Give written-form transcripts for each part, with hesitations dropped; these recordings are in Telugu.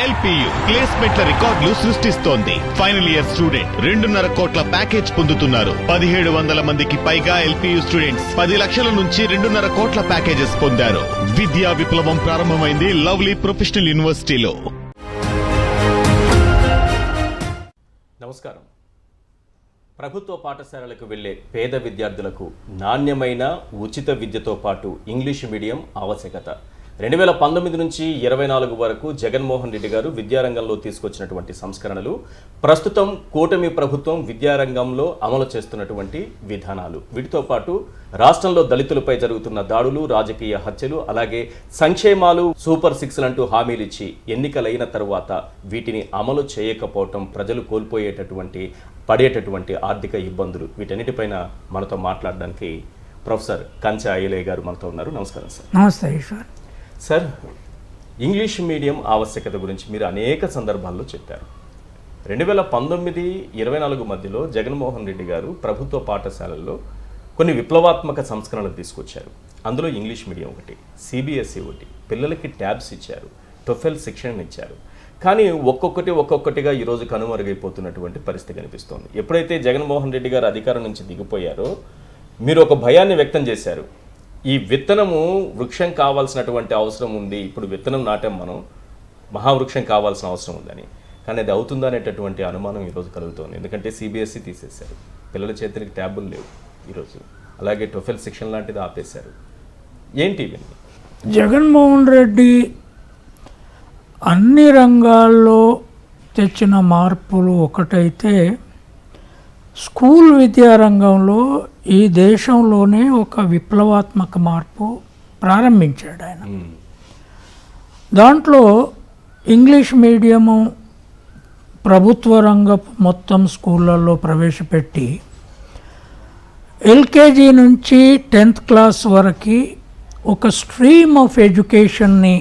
ఎల్పియు ప్లేస్మెంట్ల రికార్డులు సృష్టిస్తోంది. ఫైనల్ ఇయర్ స్టూడెంట్ 2.5 కోట్ల ప్యాకేజ్ పొందుతున్నారు. 1700 మందికి పైగా ఎల్పియు స్టూడెంట్స్ 10 లక్షల నుంచి 2.5 కోట్ల ప్యాకేజెస్ పొందారు. విద్యా విప్లవం ప్రారంభమైంది లవ్లీ ప్రొఫెషనల్ యూనివర్సిటీలో. నమస్కారం. ప్రభుత్వ పాఠశాలలకు వెళ్లే పేద విద్యార్థులకు నాణ్యమైన ఉచిత విద్యతో పాటు ఇంగ్లీష్ మీడియం ఆవశ్యకత 2019 నుంచి 24 వరకు జగన్మోహన్ రెడ్డి గారు విద్యారంగంలో తీసుకొచ్చినటువంటి సంస్కరణలు, ప్రస్తుతం కూటమి ప్రభుత్వం విద్యారంగంలో అమలు చేస్తున్నటువంటి విధానాలు, వీటితో పాటు రాష్ట్రంలో దళితులపై జరుగుతున్న దాడులు, రాజకీయ హత్యలు, అలాగే సంక్షేమాలు, సూపర్ 6 అంటూ హామీలు ఇచ్చి ఎన్నికలైన తరువాత వీటిని అమలు చేయకపోవటం, ప్రజలు పడేటటువంటి ఆర్థిక ఇబ్బందులు, వీటన్నిటిపైన మనతో మాట్లాడడానికి ప్రొఫెసర్ కంచె అయ్యలయ్య గారు మనతో ఉన్నారు. నమస్కారం సార్. నమస్తే ఈశ్వర్. సార్, ఇంగ్లీష్ మీడియం ఆవశ్యకత గురించి మీరు అనేక సందర్భాల్లో చెప్పారు. 2019-24 మధ్యలో జగన్మోహన్ రెడ్డి గారు ప్రభుత్వ పాఠశాలల్లో కొన్ని విప్లవాత్మక సంస్కరణలు తీసుకొచ్చారు. అందులో ఇంగ్లీష్ మీడియం ఒకటి, సిబిఎస్ఈ ఒకటి, పిల్లలకి ట్యాబ్స్ ఇచ్చారు, టోఫెల్ శిక్షణ ఇచ్చారు. కానీ ఒక్కొక్కటిగా ఈరోజు కనుమరుగైపోతున్నటువంటి పరిస్థితి కనిపిస్తోంది. ఎప్పుడైతే జగన్మోహన్ రెడ్డి గారు అధికారం నుంచి దిగిపోయారో మీరు ఒక భయాన్ని వ్యక్తం చేశారు. ఈ విత్తనము వృక్షం కావాల్సినటువంటి అవసరం ఉంది, ఇప్పుడు విత్తనం నాటాం, మనం మహావృక్షం కావాల్సిన అవసరం ఉందని. కానీ అది అవుతుందా అనేటటువంటి అనుమానం ఈరోజు కలుగుతోంది. ఎందుకంటే సిబిఎస్ఈ తీసేశారు, పిల్లల చేతులకి ట్యాబులు లేవు ఈరోజు, అలాగే టోఫెల్ శిక్షణ లాంటిది ఆపేశారు. ఏంటి ఇవన్నీ? జగన్మోహన్ రెడ్డి అన్ని రంగాల్లో తెచ్చిన మార్పులు ఒకటైతే, స్కూల్ విద్యారంగంలో ఈ దేశంలోనే ఒక విప్లవాత్మక మార్పు ప్రారంభించాడు ఆయన. దాంట్లో ఇంగ్లీష్ మీడియము ప్రభుత్వ రంగ మొత్తం స్కూళ్ళల్లో ప్రవేశపెట్టి ఎల్కేజీ నుంచి 10th క్లాస్ వరకు ఒక స్ట్రీమ్ ఆఫ్ ఎడ్యుకేషన్ని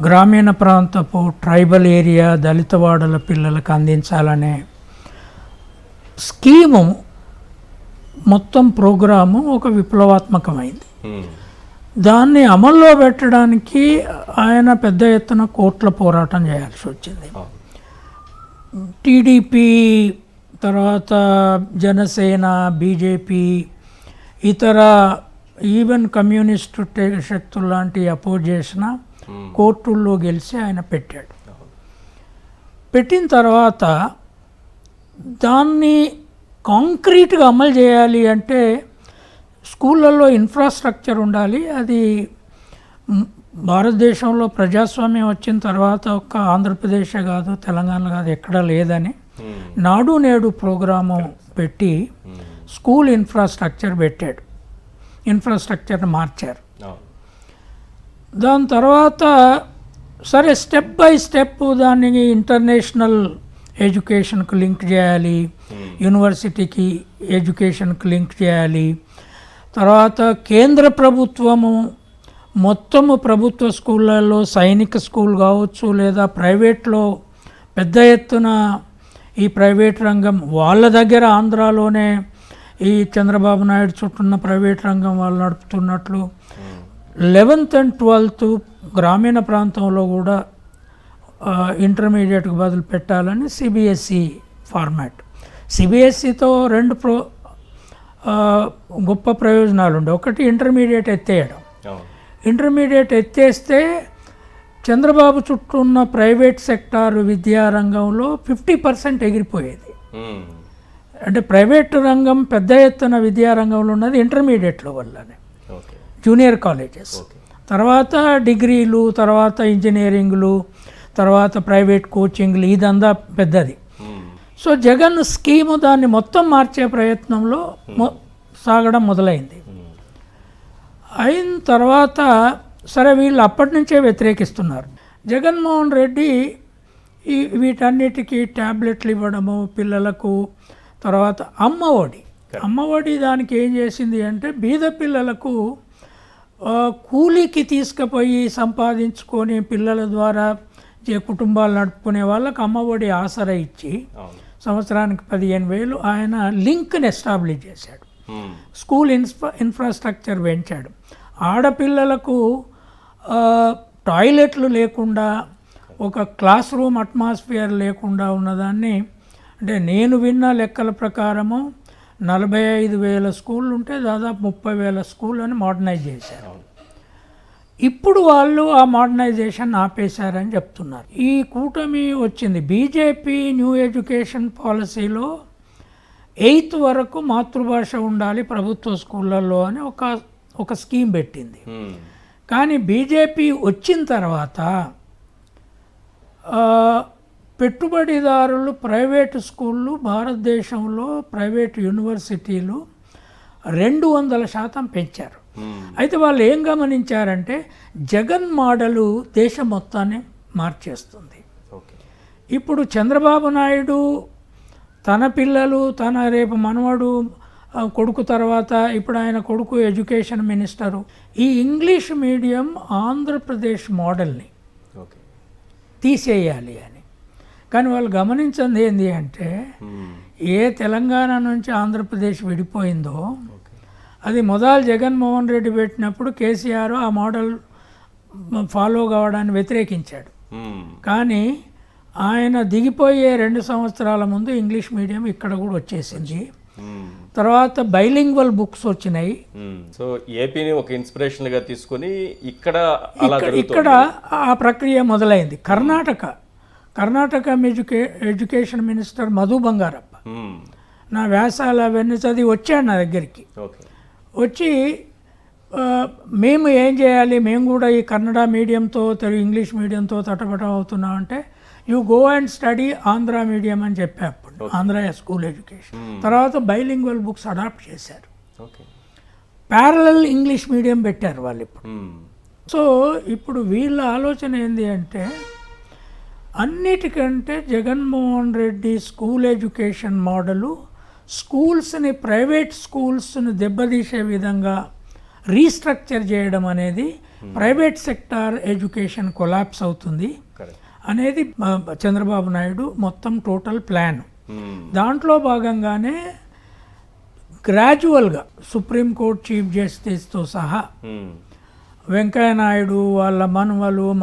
గ్రామీణ ప్రాంతపు ట్రైబల్ ఏరియా దళితవాడల పిల్లలకు అందించాలనే స్కీము, మొత్తం ప్రోగ్రాము ఒక విప్లవాత్మకమైంది. దాన్ని అమల్లో పెట్టడానికి ఆయన పెద్ద ఎత్తున కోర్టుల పోరాటం చేయాల్సి వచ్చింది. టీడీపీ, తర్వాత జనసేన, బీజేపీ, ఇతర ఈవెన్ కమ్యూనిస్టు శక్తులు లాంటి అపోజ్ చేసిన కోర్టుల్లో గెలిచి ఆయన పెట్టాడు. పెట్టిన తర్వాత దాన్ని కాంక్రీట్గా అమలు చేయాలి అంటే స్కూళ్ళల్లో ఇన్ఫ్రాస్ట్రక్చర్ ఉండాలి. అది భారతదేశంలో ప్రజాస్వామ్యం వచ్చిన తర్వాత ఒక్క ఆంధ్రప్రదేశ్ కాదు, తెలంగాణ కాదు, ఎక్కడా లేదని నాడు నేడు ప్రోగ్రాము పెట్టి స్కూల్ ఇన్ఫ్రాస్ట్రక్చర్ పెట్టాడు, ఇన్ఫ్రాస్ట్రక్చర్ని మార్చారు. దాని తర్వాత సరే స్టెప్ బై స్టెప్ దాన్ని ఇంటర్నేషనల్ ఎడ్యుకేషన్కి లింక్ చేయాలి, యూనివర్సిటీకి ఎడ్యుకేషన్కి లింక్ చేయాలి. తర్వాత కేంద్ర ప్రభుత్వము మొత్తము ప్రభుత్వ స్కూళ్ళల్లో సైనిక స్కూల్ కావచ్చు, లేదా ప్రైవేట్లో పెద్ద ఎత్తున ఈ ప్రైవేట్ రంగం వాళ్ళ దగ్గర ఆంధ్రాలోనే ఈ చంద్రబాబు నాయుడు చుట్టూన్న ప్రైవేట్ రంగం వాళ్ళు నడుపుతున్నట్లు 11th and 12th గ్రామీణ ప్రాంతంలో కూడా ఇంటర్మీడియట్కి బదులు పెట్టాలని సిబిఎస్ఈ ఫార్మాట్. సిబిఎస్ఈతో రెండు గొప్ప ప్రయోజనాలు ఉండే. ఒకటి, ఇంటర్మీడియట్ ఎత్తేయడం. ఇంటర్మీడియట్ ఎత్తేస్తే చంద్రబాబు చుట్టూ ఉన్న ప్రైవేట్ సెక్టార్ విద్యారంగంలో 50% ఎగిరిపోయేది. అంటే ప్రైవేట్ రంగం పెద్ద ఎత్తున విద్యారంగంలో ఉన్నది ఇంటర్మీడియట్లో వల్లనే, జూనియర్ కాలేజెస్, తర్వాత డిగ్రీలు, తర్వాత ఇంజనీరింగ్లు, తర్వాత ప్రైవేట్ కోచింగ్లు, ఇదంతా పెద్దది. సో జగన్ స్కీము దాన్ని మొత్తం మార్చే ప్రయత్నంలో సాగడం మొదలైంది. అయిన తర్వాత సరే వీళ్ళు అప్పటి నుంచే వ్యతిరేకిస్తున్నారు. జగన్మోహన్ రెడ్డి వీటన్నిటికీ ట్యాబ్లెట్లు ఇవ్వడము పిల్లలకు, తర్వాత అమ్మఒడి దానికి ఏం చేసింది అంటే బీద పిల్లలకు కూలీకి తీసుకుపోయి సంపాదించుకొని పిల్లల ద్వారా కుటుంబాలు నడుపుకునే వాళ్ళకు అమ్మఒడి ఆసరా ఇచ్చి సంవత్సరానికి 15,000 ఆయన లింక్ని ఎస్టాబ్లిష్ చేశాడు. స్కూల్ ఇన్ఫ్రాస్ట్రక్చర్ పెంచాడు. ఆడపిల్లలకు టాయిలెట్లు లేకుండా ఒక క్లాస్ రూమ్ అట్మాస్ఫియర్ లేకుండా ఉన్నదాన్ని, అంటే నేను విన్న లెక్కల ప్రకారము 45,000 స్కూళ్ళు ఉంటే దాదాపు 30,000 స్కూళ్ళని మోడర్నైజ్ చేశారు. ఇప్పుడు వాళ్ళు ఆ మోడర్నైజేషన్ ఆపేశారని చెప్తున్నారు. ఈ కూటమి వచ్చింది, బీజేపీ న్యూ ఎడ్యుకేషన్ పాలసీలో 8th వరకు మాతృభాష ఉండాలి ప్రభుత్వ స్కూళ్ళల్లో అని ఒక స్కీమ్ పెట్టింది. కానీ బీజేపీ వచ్చిన తర్వాత పెట్టుబడిదారులు ప్రైవేటు స్కూళ్ళు, భారతదేశంలో ప్రైవేటు యూనివర్సిటీలు 200% పెంచారు. అయితే వాళ్ళు ఏం గమనించారంటే జగన్ మోడలు దేశం మొత్తాన్ని మార్చేస్తుంది. ఇప్పుడు చంద్రబాబు నాయుడు తన పిల్లలు, తన రేపు మనవడు కొడుకు తర్వాత ఇప్పుడు ఆయన కొడుకు ఎడ్యుకేషన్ మినిస్టరు ఈ ఇంగ్లీష్ మీడియం ఆంధ్రప్రదేశ్ మోడల్ని తీసేయాలి అని. కానీ వాళ్ళు గమనించింది ఏంటి అంటే ఏ తెలంగాణ నుంచి ఆంధ్రప్రదేశ్ విడిపోయిందో అది మొదలు జగన్మోహన్ రెడ్డి పెట్టినప్పుడు కేసీఆర్ ఆ మోడల్ ఫాలో కావడాన్ని వ్యతిరేకించాడు. కానీ ఆయన దిగిపోయే 2 సంవత్సరాల ముందు ఇంగ్లీష్ మీడియం ఇక్కడ కూడా వచ్చేసింది. తర్వాత బైలింగ్వల్ బుక్స్ వచ్చినాయి. సో ఏపీని ఒక ఇన్స్పిరేషన్గా తీసుకొని ఇక్కడ ఆ ప్రక్రియ మొదలైంది. కర్ణాటక ఎడ్యుకేషన్ మినిస్టర్ మధు బంగారప్ప నా వ్యాసాలు అవన్నీ చదివి వచ్చాడు నా దగ్గరికి. వచ్చి మేము ఏం చేయాలి, మేము కూడా ఈ కన్నడ మీడియంతో తెలుగు ఇంగ్లీష్ మీడియంతో తటపట అవుతున్నాం అంటే you go and study Andhra medium అని చెప్పేప్పుడు ఆంధ్ర స్కూల్ ఎడ్యుకేషన్. తర్వాత బైలింగ్వల్ బుక్స్ అడాప్ట్ చేశారు, ప్యారలల్ ఇంగ్లీష్ మీడియం పెట్టారు వాళ్ళు ఇప్పుడు. సో ఇప్పుడు వీళ్ళ ఆలోచన ఏంటి అంటే అన్నిటికంటే Jaganmohan Reddy school education model స్కూల్స్ని, ప్రైవేట్ స్కూల్స్ని దెబ్బతీసే విధంగా రీస్ట్రక్చర్ చేయడం అనేది, ప్రైవేట్ సెక్టార్ ఎడ్యుకేషన్ కొలాప్స్ అవుతుంది అనేది చంద్రబాబు నాయుడు మొత్తం టోటల్ ప్లాన్. దాంట్లో భాగంగానే గ్రాడ్యువల్గా సుప్రీంకోర్టు చీఫ్ జస్టిస్తో సహా వెంకయ్య నాయుడు వాళ్ళ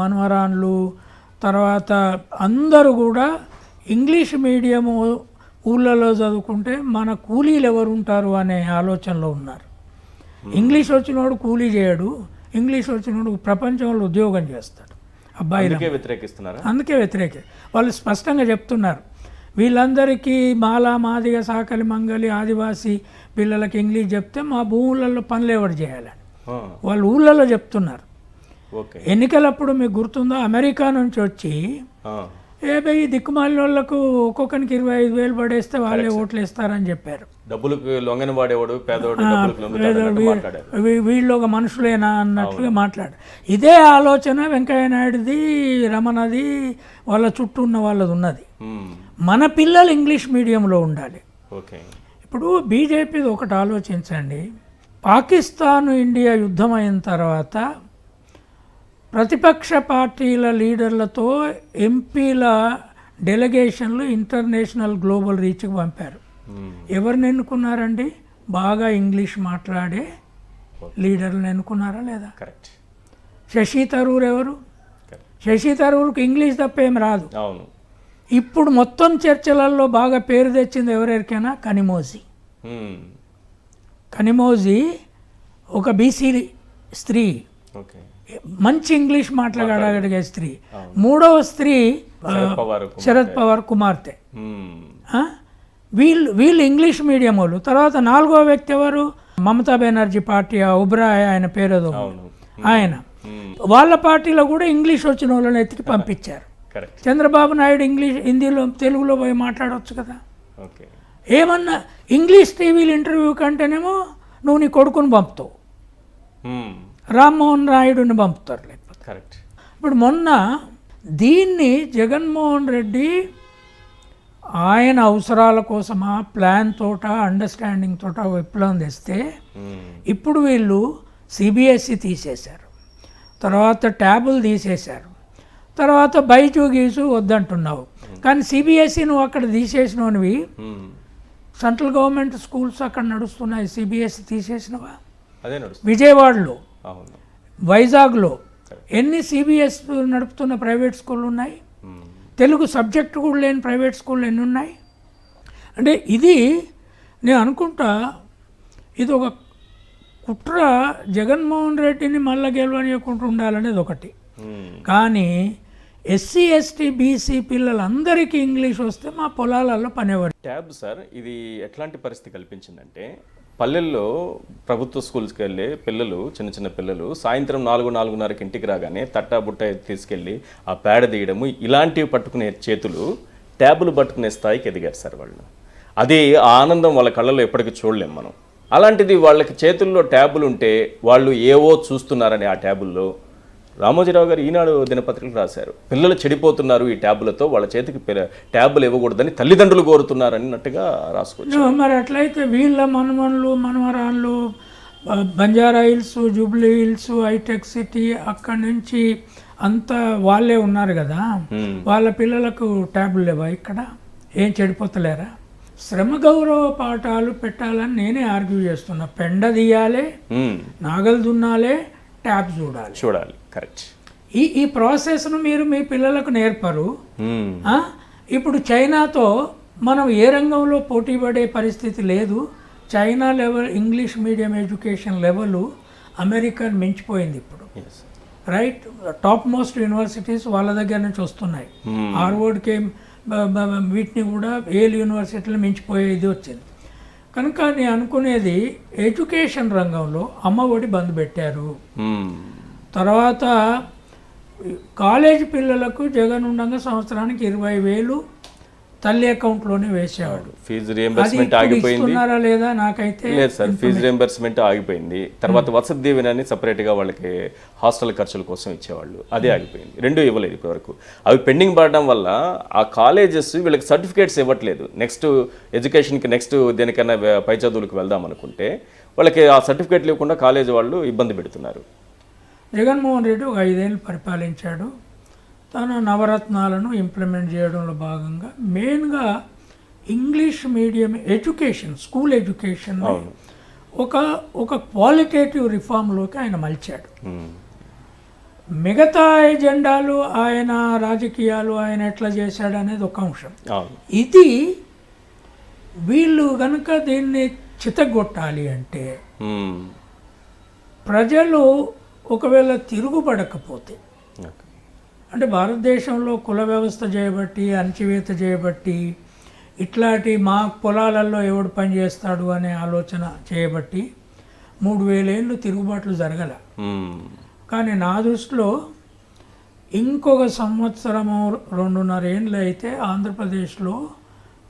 మనవరాన్లు తర్వాత అందరూ కూడా ఇంగ్లీష్ మీడియము ఊళ్ళలో చదువుకుంటే మన కూలీలు ఎవరు ఉంటారు అనే ఆలోచనలో ఉన్నారు. ఇంగ్లీష్ వచ్చినోడు కూలీ చేయడు, ఇంగ్లీష్ వచ్చినోడు ప్రపంచంలో ఉద్యోగం చేస్తాడు. అబ్బాయిలు అందుకే వ్యతిరేక. వాళ్ళు స్పష్టంగా చెప్తున్నారు వీళ్ళందరికీ మాదిగ సాకలి మంగలి ఆదివాసీ పిల్లలకి ఇంగ్లీష్ చెప్తే మా భూములలో పనులు ఎవరు చేయాలని వాళ్ళు ఊళ్ళలో చెప్తున్నారు. ఎన్నికలప్పుడు మీకు గుర్తుందో అమెరికా నుంచి వచ్చి ఈ దిక్కుమాలిన వాళ్ళకు ఒక్కొక్కరికి 25,000 పడేస్తే వాళ్ళే ఓట్లు వేస్తారని చెప్పారు. వీళ్ళు ఒక మనుషులేనా అన్నట్లుగా మాట్లాడు. ఇదే ఆలోచన వెంకయ్య నాయుడుది, రమణది, వాళ్ళ చుట్టూ ఉన్న వాళ్ళది ఉన్నది. మన పిల్లలు ఇంగ్లీష్ మీడియంలో ఉండాలి. ఇప్పుడు బీజేపీది ఒకటి ఆలోచించండి, పాకిస్తాన్ ఇండియా యుద్ధం అయిన తర్వాత ప్రతిపక్ష పార్టీల లీడర్లతో ఎంపీల డెలిగేషన్లు ఇంటర్నేషనల్ గ్లోబల్ రీచ్కి పంపారు. ఎవరిని ఎన్నుకున్నారండి? బాగా ఇంగ్లీష్ మాట్లాడే లీడర్లను ఎన్నుకున్నారా లేదా? శశి థరూర్ ఎవరు? శశి థరూర్కి ఇంగ్లీష్ తప్ప ఏం రాదు. ఇప్పుడు మొత్తం చర్చలలో బాగా పేరు తెచ్చింది ఎవరెరికైనా కనిమోజీ ఒక బీసీ స్త్రీ, మంచి ఇంగ్లీష్ మాట్లాడగలిగే స్త్రీ. 3వ స్త్రీ శరద్ పవార్ కుమార్తె. వీళ్ళు ఇంగ్లీష్ మీడియం వాళ్ళు. తర్వాత 4వ వ్యక్తి ఎవరు? మమతా బెనర్జీ పార్టీ ఒబ్రాయ్ ఆయన పేరుదో ఆయన. వాళ్ళ పార్టీలో కూడా ఇంగ్లీష్ వచ్చిన వాళ్ళని ఎత్తికి పంపించారు. చంద్రబాబు నాయుడు హిందీలో తెలుగులో పోయి మాట్లాడవచ్చు కదా. ఏమన్నా ఇంగ్లీష్ టీవీలు ఇంటర్వ్యూ కంటేనేమో నువ్వు నీ కొడుకుని పంపుతావు, రామ్మోహన్ నాయుడుని పంపుతారు. లేకపోతే ఇప్పుడు మొన్న దీన్ని జగన్మోహన్ రెడ్డి ఆయన అవసరాల కోసమా ప్లాన్ తోట అండర్స్టాండింగ్ తోట విప్లవం తెస్తే ఇప్పుడు వీళ్ళు సిబిఎస్ఈ తీసేశారు, తర్వాత ట్యాబులు తీసేశారు, తర్వాత బైజు గీజు వద్దంటున్నావు. కానీ సిబిఎస్ఈ నువ్వు అక్కడ తీసేసినవి, సెంట్రల్ గవర్నమెంట్ స్కూల్స్ అక్కడ నడుస్తున్నాయి, సిబిఎస్ఈ తీసేసినవా? విజయవాడలో, వైజాగ్లో, ఎన్ని సిబిఎస్ నడుపుతున్న ప్రైవేట్ స్కూళ్ళు ఉన్నాయి? తెలుగు సబ్జెక్టు కూడా లేని ప్రైవేట్ స్కూళ్ళు ఎన్ని ఉన్నాయి? అంటే ఇది నేను అనుకుంటా ఇది ఒక కుట్ర, జగన్మోహన్ రెడ్డిని మళ్ళా గెలవనీయకుండా ఉండాలనేది ఒకటి. కానీ ఎస్సీ ఎస్టీ బీసీ పిల్లలందరికీ ఇంగ్లీష్ వస్తే మా పొలాలలో పనేవారు. ట్యాబ్ సార్ ఇది ఎట్లాంటి పరిస్థితి కల్పించిందంటే, పల్లెల్లో ప్రభుత్వ స్కూల్స్కి వెళ్ళే పిల్లలు, చిన్న చిన్న పిల్లలు సాయంత్రం 4-4:30కి ఇంటికి రాగానే తట్టా బుట్ట తీసుకెళ్ళి ఆ పేడ తీయడము, ఇలాంటివి పట్టుకునే చేతులు ట్యాబులు పట్టుకునే స్థాయికి ఎదిగారు సార్ వాళ్ళు. అది ఆ ఆనందం వాళ్ళ కళ్ళలో ఎప్పటికీ చూడలేం మనం. అలాంటిది వాళ్ళకి చేతుల్లో ట్యాబులు ఉంటే వాళ్ళు ఏవో చూస్తున్నారని ఆ ట్యాబుల్లో రామోజీరావు గారు ఈనాడు దినపత్రికలు రాశారు, పిల్లలు చెడిపోతున్నారు ఈ ట్యాబులతో, వాళ్ళ చేతికి ట్యాబులు ఇవ్వకూడదని తల్లిదండ్రులు కోరుతున్నారు అన్నట్టుగా రాసుకోవచ్చు. మరి అట్లయితే వీళ్ళ మనమన్లు మనవరాళ్ళు బంజారా హిల్స్, జూబ్లీ హిల్స్, హైటెక్ సిటీ అక్కడి నుంచి అంతా వాళ్ళే ఉన్నారు కదా, వాళ్ళ పిల్లలకు ట్యాబులు లేవా? ఇక్కడ ఏం చెడిపోతలేరా? శ్రమ గౌరవ పాఠాలు పెట్టాలని నేనే ఆర్గ్యూ చేస్తున్నా. పెండ తీయాలి, నాగలు దున్నాలే, ట్యాబ్ చూడాలి. కరెక్ట్. ఈ ప్రాసెస్ను మీరు మీ పిల్లలకు నేర్పరు. ఇప్పుడు చైనాతో మనం ఏ రంగంలో పోటీ పడే పరిస్థితి లేదు. China level English medium education level American మించిపోయింది ఇప్పుడు. రైట్, టాప్ మోస్ట్ యూనివర్సిటీస్ వాళ్ళ దగ్గర నుంచి వస్తున్నాయి. హార్వర్డ్కి వీటిని కూడా ఏల్ యూనివర్సిటీలు మించిపోయేది వచ్చింది. కనుక నేను అనుకునేది ఎడ్యుకేషన్ రంగంలో అమ్మఒడి బంద్ పెట్టారు. తర్వాత కాలేజీ పిల్లలకు జగన్ ఉండగా సంవత్సరానికి 20,000 తల్లి అకౌంట్లోనే వేసేవాడు. ఫీజు రియంబర్స్మెంట్ ఆగిపోయింది లేదా? నాకైతే లేదు సార్, ఫీజు రియంబర్స్మెంట్ ఆగిపోయింది. తర్వాత వసతి దీవెనని సపరేట్గా వాళ్ళకి హాస్టల్ ఖర్చుల కోసం ఇచ్చేవాళ్ళు, అదే ఆగిపోయింది. రెండూ ఇవ్వలేదు ఇప్పటివరకు. అవి పెండింగ్ పడడం వల్ల ఆ కాలేజెస్ వీళ్ళకి సర్టిఫికేట్స్ ఇవ్వట్లేదు. నెక్స్ట్ ఎడ్యుకేషన్కి నెక్స్ట్ దేనికైనా పై చదువులకు వెళ్దాం అనుకుంటే వాళ్ళకి ఆ సర్టిఫికేట్లు ఇవ్వకుండా కాలేజీ వాళ్ళు ఇబ్బంది పెడుతున్నారు. జగన్మోహన్ రెడ్డి ఒక 5 ఏళ్ళు పరిపాలించాడు. తన నవరత్నాలను ఇంప్లిమెంట్ చేయడంలో భాగంగా మెయిన్గా English medium education, school education ఒక క్వాలిటేటివ్ రిఫార్మ్లోకి ఆయన మలిచాడు. మిగతా ఎజెండాలు ఆయన రాజకీయాలు ఆయన ఎట్లా చేశాడు అనేది ఒక అంశం. ఇది వీళ్ళు కనుక దీన్ని చితగొట్టాలి అంటే ప్రజలు ఒకవేళ తిరుగుబడకపోతే, అంటే భారతదేశంలో కుల వ్యవస్థ చేయబట్టి, అణచివేత చేయబట్టి, ఇట్లాంటి మా పొలాలలో ఎవడు పని చేస్తాడు అనే ఆలోచన చేయబట్టి 3,000 ఏళ్ళు తిరుగుబాట్లు జరగల. కానీ నా దృష్టిలో ఇంకొక సంవత్సరము 2.5 ఏళ్ళు అయితే ఆంధ్రప్రదేశ్లో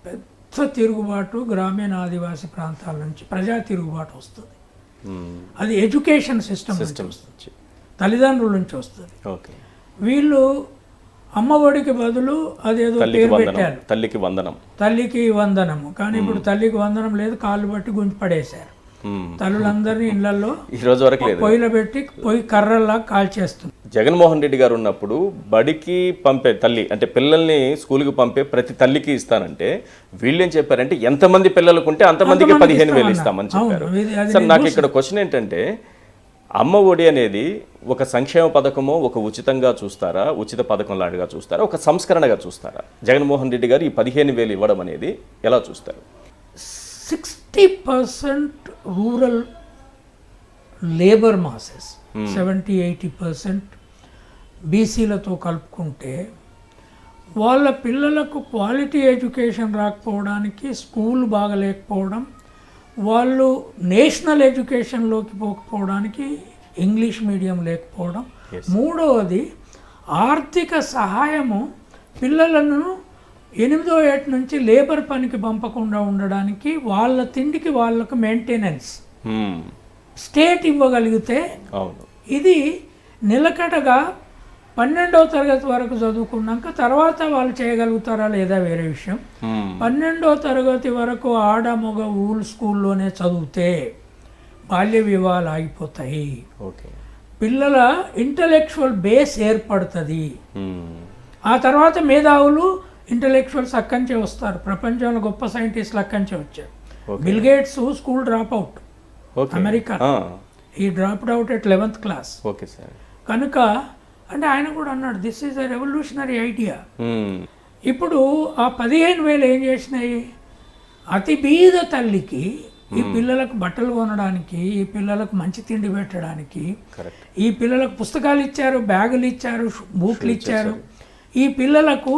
పెద్ద తిరుగుబాటు గ్రామీణ ఆదివాసీ ప్రాంతాల నుంచి ప్రజా తిరుగుబాటు వస్తుంది. అది ఎడ్యుకేషన్ సిస్టమ్ వస్తుంది, తల్లిదండ్రుల నుంచి వస్తుంది. వీళ్ళు అమ్మఒడికి బదులు అదేదో పేరు పెట్టారు, తల్లికి వందనము. కానీ ఇప్పుడు తల్లికి వందనం లేదు, కాళ్ళు బట్టి గుంజి పడేశారు. తల్లులందరినీ ఇళ్లలో పొయ్యిలో పెట్టి పొయ్యి కర్రల్లా కాల్చేస్తుంది. జగన్మోహన్ రెడ్డి గారు ఉన్నప్పుడు బడికి పంపే తల్లి, అంటే పిల్లల్ని స్కూల్కి పంపే ప్రతి తల్లికి ఇస్తానంటే వీళ్ళు ఏం చెప్పారంటే ఎంతమంది పిల్లలకు ఉంటే అంతమందికి 15,000 ఇస్తామని చెప్పారు. సార్ నాకు ఇక్కడ క్వశ్చన్ ఏంటంటే, అమ్మ ఒడి అనేది ఒక సంక్షేమ పథకమో, ఒక ఉచితంగా చూస్తారా, ఉచిత పథకం లాంటిగా చూస్తారా, ఒక సంస్కరణగా చూస్తారా? జగన్మోహన్ రెడ్డి గారు ఈ 15,000 ఇవ్వడం అనేది ఎలా చూస్తారు? 60% రూరల్ లేబర్ మాసెస్, 70-80% బీసీలతో కలుపుకుంటే వాళ్ళ పిల్లలకు క్వాలిటీ ఎడ్యుకేషన్ రాకపోవడానికి, స్కూల్ బాగలేకపోవడం, వాళ్ళు నేషనల్ ఎడ్యుకేషన్లోకి పోకపోవడానికి ఇంగ్లీష్ మీడియం లేకపోవడం. మూడవది ఆర్థిక సహాయము పిల్లలను 8వ ఏట నుంచి లేబర్ పనికి పంపకుండా ఉండడానికి, వాళ్ళ తిండికి వాళ్ళకు మెయింటెనెన్స్ స్టేట్ ఇవ్వగలిగితే ఇది నిలకడగా 12వ తరగతి వరకు చదువుకున్నాక తర్వాత వాళ్ళు చేయగలుగుతారా లేదా వేరే విషయం. 12వ తరగతి వరకు ఆడ మగ ఊల్ స్కూల్లోనే చదివితే బాల్య వివాహాలు ఆగిపోతాయి, పిల్లల ఇంటలెక్చువల్ బేస్ ఏర్పడుతుంది. ఆ తర్వాత మేధావులు ఇంటలెక్చువల్స్ అక్కడి వస్తారు. ప్రపంచంలో గొప్ప సైంటిస్టులు అక్కడి వచ్చారు. Bill Gates school drop out, America. ఈ dropped out at 11th class. కనుక అంటే ఆయన కూడా అన్నాడు this is a revolutionary idea. Hmm. ఇప్పుడు ఆ 15,000 ఏం చేసినాయి, అతి బీద తల్లికి ఈ పిల్లలకు బట్టలు కొనడానికి, ఈ పిల్లలకు మంచి తిండి పెట్టడానికి, కరెక్ట్. ఈ పిల్లలకు పుస్తకాలు ఇచ్చారు, బ్యాగులు ఇచ్చారు, బూట్లు ఇచ్చారు, ఈ పిల్లలకు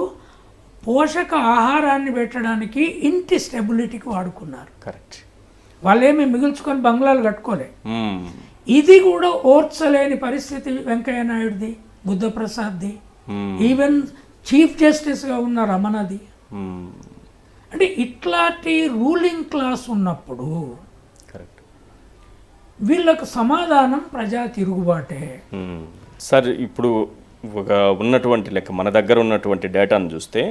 పోషక ఆహారాన్ని పెట్టడానికి ఇంటి స్టెబిలిటీకి వాడుకున్నారు. కరెక్ట్. వాళ్ళేమి మిగుల్చుకొని బంగ్లాలు కట్టుకోలే. మ్మ్. ఇది కూడా ఓర్చలేని పరిస్థితి వెంకయ్య నాయుడుది, బుద్ధప్రసాద్ది, మ్మ్. ఈవెన్ చీఫ్ జస్టిస్గా ఉన్న రమణది. మ్మ్. అంటే ఇట్లాంటి రూలింగ్ క్లాస్ ఉన్నప్పుడు కరెక్ట్. వీళ్ళకు సమాధానం ప్రజా తిరుగుబాటే. మ్మ్. సార్ ఇప్పుడు ఒక ఉన్నటువంటి లెక్క మన దగ్గర ఉన్నటువంటి డేటాను చూస్తే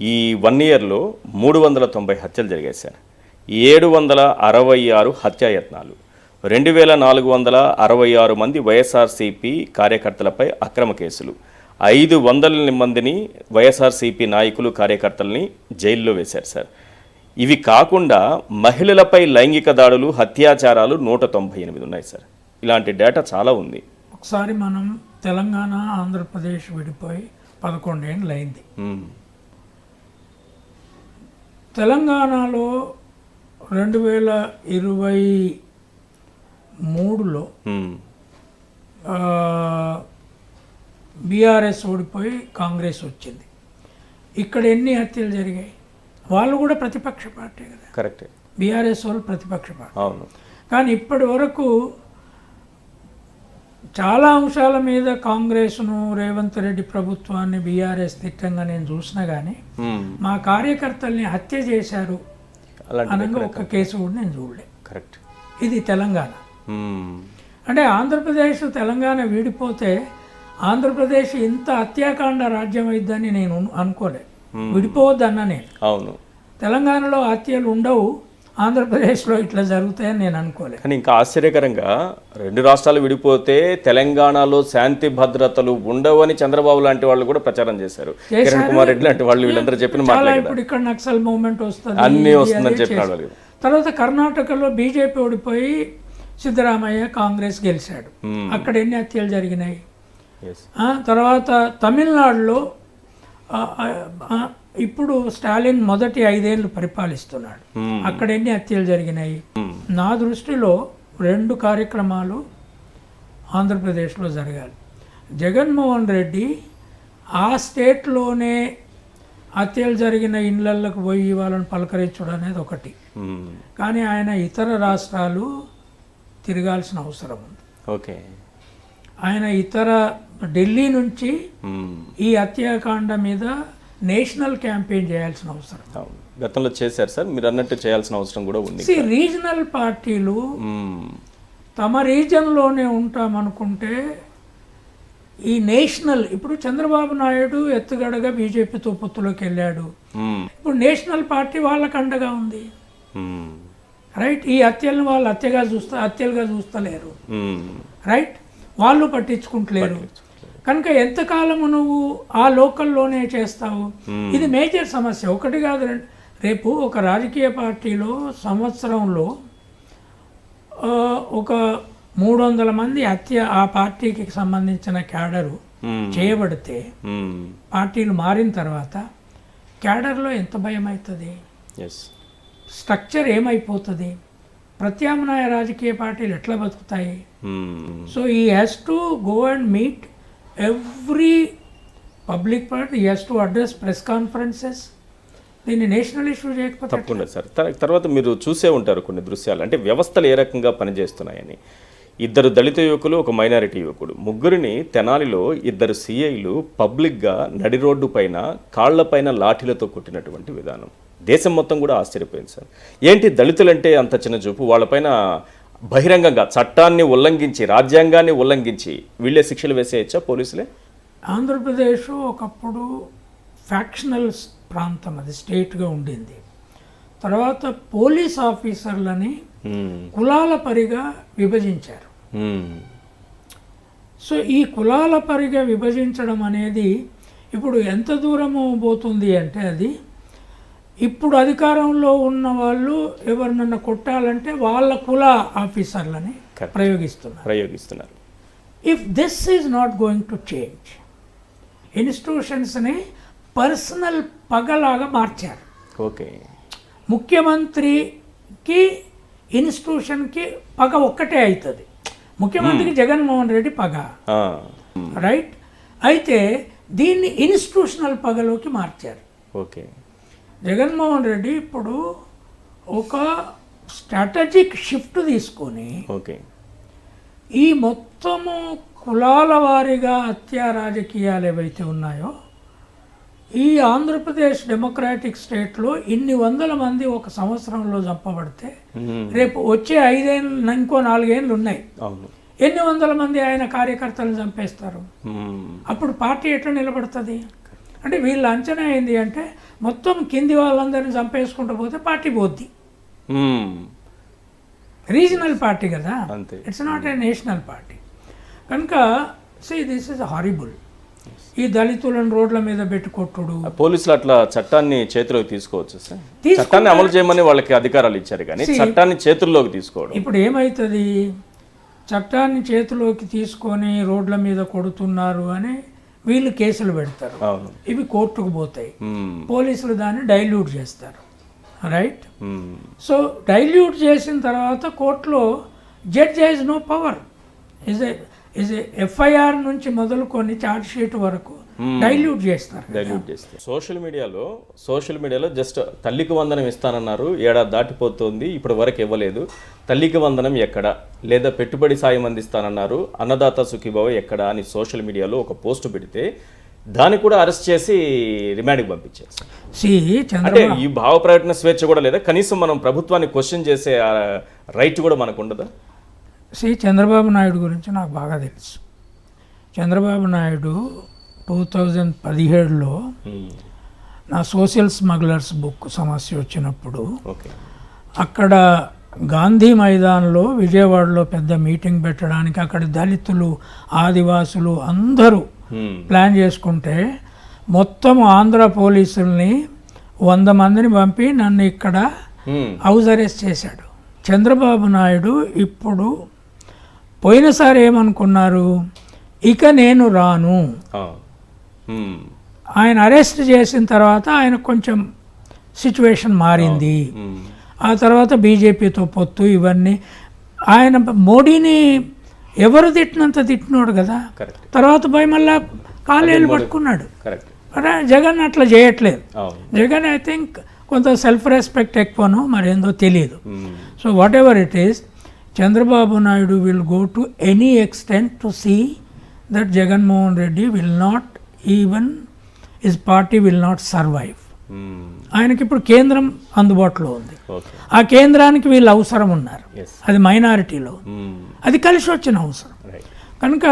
ఈ 1 ఇయర్లో 390 హత్యలు జరిగాయి సార్. 766 హత్యాయత్నాలు, 2466 మంది వైఎస్ఆర్సీపీ కార్యకర్తలపై అక్రమ కేసులు, 500 మందిని వైఎస్ఆర్సీపీ నాయకులు కార్యకర్తల్ని జైల్లో వేశారు సార్. ఇవి కాకుండా మహిళలపై లైంగిక దాడులు, అత్యాచారాలు 198 ఉన్నాయి సార్. ఇలాంటి డేటా చాలా ఉంది. ఒకసారి మనం తెలంగాణ ఆంధ్రప్రదేశ్ విడిపోయి 11 ఏళ్ళు అయింది. మ్మ్. తెలంగాణలో 2023లో మ్మ్. బీఆర్ఎస్ ఓడిపోయి కాంగ్రెస్ వచ్చింది. ఇక్కడ ఎన్ని హత్యలు జరిగాయి? వాళ్ళు కూడా ప్రతిపక్ష పార్టీ కదా, కరెక్టే. బీఆర్ఎస్ వాళ్ళు ప్రతిపక్ష పార్టీ. అవును. కానీ ఇప్పటి వరకు చాలా అంశాల మీద కాంగ్రెస్ను, రేవంత్ రెడ్డి ప్రభుత్వాన్ని బీఆర్ఎస్ తిట్టంగా నేను చూసినా కానీ మ్మ్. మా కార్యకర్తల్ని హత్య చేశారు అనగా ఒక్క కేసు కూడా నేను చూడలే. కరెక్ట్. ఇది తెలంగాణ. మ్మ్. అంటే ఆంధ్రప్రదేశ్ తెలంగాణ విడిపోతే ఆంధ్రప్రదేశ్ ఇంత హత్యాకాండ రాజ్యం అయిద్దని నేను అనుకోలే. విడిపోవద్దన్నా నేను. అవును. తెలంగాణలో హత్యలు ఉండవు, ఆంధ్రప్రదేశ్లో ఇట్లా జరుగుతాయని నేను అనుకోలే. కానీ ఇంకా ఆశ్చర్యకరంగా 2 రాష్ట్రాలు విడిపోతే తెలంగాణలో శాంతి భద్రతలు ఉండవు అని చంద్రబాబు లాంటి వాళ్ళు కూడా ప్రచారం చేశారు. కిరణ్ కుమార్ రెడ్డి లాంటి వాళ్ళు వీళ్ళందరూ చెప్పిన చాలా మాటలే కదా. ఇప్పుడు ఇక్కడ నక్సల్ మూవ్మెంట్ వస్తుంది, అన్నీ ఇది వస్తుందని అదే చెప్పిన చేశారు. వాళ్ళు. తర్వాత కర్ణాటకలో బీజేపీ ఓడిపోయి సిద్ధరామయ్య కాంగ్రెస్ గెలిచాడు. అక్కడ ఎన్ని హత్యలు జరిగినాయి? Yes. తర్వాత తమిళనాడులో ఇప్పుడు స్టాలిన్ మొదటి 5 ఏళ్ళు పరిపాలిస్తున్నాడు. అక్కడ ఎన్ని హత్యలు జరిగినాయి? నా దృష్టిలో 2 కార్యక్రమాలు ఆంధ్రప్రదేశ్లో జరగాలి. జగన్మోహన్ రెడ్డి ఆ స్టేట్లోనే హత్యలు జరిగిన ఇళ్ళకు పోయి వాళ్ళని పలకరించడం అనేది ఒకటి. కానీ ఆయన ఇతర రాష్ట్రాలు తిరగాల్సిన అవసరం ఉంది. ఓకే. ఆయన ఇతర ఢిల్లీ నుంచి ఈ హత్యాకాండ మీద నేషనల్ క్యాంపెయిన్ చేయాల్సిన అవసరం. గతంలో చేశారు సార్, మీరు అన్నట్టు చేయాల్సిన అవసరం కూడా ఉంది. రీజనల్ పార్టీలు తమ రీజన్లోనే ఉంటామనుకుంటే ఈ నేషనల్, ఇప్పుడు చంద్రబాబు నాయుడు ఎత్తుగడగా బీజేపీతో పొత్తులోకి వెళ్ళాడు. ఇప్పుడు నేషనల్ పార్టీ వాళ్ళకు అండగా ఉంది, రైట్? ఈ హత్యలను వాళ్ళు హత్యలుగా చూస్తలేరు, రైట్? వాళ్ళు పట్టించుకుంటలేరు. కనుక ఎంతకాలము నువ్వు ఆ లోకల్లోనే చేస్తావు? ఇది మేజర్ సమస్య. ఒకటి కాదు, రేపు ఒక రాజకీయ పార్టీలో సంవత్సరంలో ఒక 300 మంది హత్య ఆ పార్టీకి సంబంధించిన క్యాడరు చేయబడితే పార్టీలు మారిన తర్వాత క్యాడర్లో ఎంత భయం అవుతుంది? స్ట్రక్చర్ ఏమైపోతుంది? ప్రత్యామ్నాయ రాజకీయ పార్టీలు ఎట్లా బతుకుతాయి? So he has to go and meet every public party, he has to address press conferences. దీన్ని నేషనల్ ఇష్యూ చేయకపోతే తప్పకుండా సార్. తర్వాత మీరు చూసే ఉంటారు కొన్ని దృశ్యాలు, అంటే వ్యవస్థలు ఏ రకంగా పనిచేస్తున్నాయని. 2 దళిత యువకులు, ఒక మైనారిటీ యువకుడు, ముగ్గురిని తెనాలిలో 2 సిఐలు పబ్లిక్గా నడి రోడ్డు పైన కాళ్లపైన లాఠీలతో కొట్టినటువంటి విధానం దేశం మొత్తం కూడా ఆశ్చర్యపోయింది సార్. ఏంటి దళితులంటే అంత చిన్న చూపు? వాళ్ళపైన బహిరంగంగా చట్టాన్ని ఉల్లంఘించి, రాజ్యాంగాన్ని ఉల్లంఘించి వీళ్ళే శిక్షలు వేసేయచ్చా పోలీసులే? ఆంధ్రప్రదేశ్ ఒకప్పుడు ఫ్యాక్షనల్ ప్రాంతం, అది స్టేట్గా ఉండింది. తర్వాత పోలీస్ ఆఫీసర్లని కులాల పరిగా విభజించారు. సో ఈ కులాల పరిగా విభజించడం అనేది ఇప్పుడు ఎంత దూరము పోతుంది అంటే, అది ఇప్పుడు అధికారంలో ఉన్న వాళ్ళు ఎవరినన్నా కొట్టాలంటే వాళ్ళ కుల ఆఫీసర్లని ప్రయోగిస్తున్నారు. If this is not going to change, ఇన్స్టిట్యూషన్స్ని పర్సనల్ పగలాగా మార్చారు. ఓకే. ముఖ్యమంత్రికి ఇన్స్టిట్యూషన్కి పగ ఒక్కటే అవుతుంది, ముఖ్యమంత్రికి జగన్మోహన్ రెడ్డి పగ, రైట్? అయితే దీన్ని ఇన్స్టిట్యూషనల్ పగలోకి మార్చారు. ఓకే. జగన్మోహన్ రెడ్డి ఇప్పుడు ఒక స్ట్రాటజిక్ షిఫ్ట్ తీసుకొని ఓకే ఈ మొత్తము కులాల వారీగా హత్యా రాజకీయాలు ఏవైతే ఉన్నాయో, ఈ ఆంధ్రప్రదేశ్ డెమోక్రాటిక్ స్టేట్లో ఇన్ని వందల మంది ఒక సంవత్సరంలో చంపబడితే రేపు వచ్చే 5 ఏళ్ళు ఇంకో 4 ఏళ్ళు ఉన్నాయి, ఎన్ని వందల మంది ఆయన కార్యకర్తలను చంపేస్తారు? అప్పుడు పార్టీ ఎట్లా నిలబడుతుంది? అంటే వీళ్ళ అంచనా ఏంది అంటే మొత్తం కింది వాళ్ళందరినీ చంపేసుకుంటూ పోతే పార్టీ పోద్ది. రీజనల్ పార్టీ కదా, it's not a national party. కనుక దిస్ ఇస్ హారిబుల్. ఈ దళితులను రోడ్ల మీద పెట్టి కొట్టుడు. పోలీసులు అట్లా చట్టాన్ని చేతిలోకి తీసుకోవచ్చు సార్, చట్టాన్ని అమలు చేయమని వాళ్ళకి అధికారాలు ఇచ్చారు కానీ చట్టాన్ని చేతుల్లోకి తీసుకోవడం. ఇప్పుడు ఏమవుతుంది, చట్టాన్ని చేతిలోకి తీసుకొని రోడ్ల మీద కొడుతున్నారు అని వీళ్ళు కేసులు పెడతారు, ఇవి కోర్టుకు పోతాయి, పోలీసులు దాన్ని డైల్యూట్ చేస్తారు, రైట్? సో డైల్యూట్ చేసిన తర్వాత కోర్టులో judge has no power. Is FIR నుంచి మొదలుకొని ఛార్జ్ షీట్ వరకు డైల్యూట్ చేస్తారు. సోషల్ మీడియాలో జస్ట్ తల్లికి వందనం ఇస్తానన్నారు, ఏడాది దాటిపోతుంది, ఇప్పటి వరకు ఇవ్వలేదు. తల్లికి వందనం ఎక్కడ, లేదా పెట్టుబడి సాయం అందిస్తానన్నారు, అన్నదాత సుఖీభావ ఎక్కడ అని సోషల్ మీడియాలో ఒక పోస్ట్ పెడితే దాన్ని కూడా అరెస్ట్ చేసి రిమాండ్కి పంపించారు. అంటే ఈ భావ ప్రకటన స్వేచ్ఛ కూడా లేదా? కనీసం మనం ప్రభుత్వాన్ని క్వశ్చన్ చేసే రైట్ కూడా మనకు ఉండదా? చంద్రబాబు నాయుడు గురించి నాకు బాగా తెలుసు. చంద్రబాబు నాయుడు 2017లో నా సోషల్ స్మగ్లర్స్ బుక్ సమస్య వచ్చినప్పుడు అక్కడ గాంధీ మైదాన్లో విజయవాడలో పెద్ద మీటింగ్ పెట్టడానికి అక్కడ దళితులు, ఆదివాసులు అందరూ ప్లాన్ చేసుకుంటే మొత్తం ఆంధ్ర పోలీసుల్ని 100 మందిని పంపి నన్ను ఇక్కడ హౌస్ అరెస్ట్ చేశాడు. చంద్రబాబు నాయుడు ఇప్పుడు పోయినసారి ఏమనుకున్నారు, ఇక నేను రాను. ఆయన అరెస్ట్ చేసిన తర్వాత ఆయన కొంచెం సిచ్యువేషన్ మారింది. ఆ తర్వాత బీజేపీతో పొత్తు, ఇవన్నీ ఆయన మోడీని ఎవరు తిట్టినంత తిట్టినోడు కదా. తర్వాత పోయి మళ్ళా కాలేళ్ళు పట్టుకున్నాడు. జగన్ అట్లా చేయట్లేదు. జగన్ ఐ థింక్ కొంత సెల్ఫ్ రెస్పెక్ట్ ఎక్కువను మరేందో తెలియదు. So whatever it is, Chandrababu Naidu will go to any extent to see that Jaganmohan Reddy will not even his party will not survive. ఆయనకి ఇప్పుడు కేంద్రం అందుబాటులో ఉంది, ఆ కేంద్రానికి వీళ్ళు అవసరం ఉన్నారు, అది మైనారిటీలో, అది కలిసి వచ్చిన అవసరం. కనుక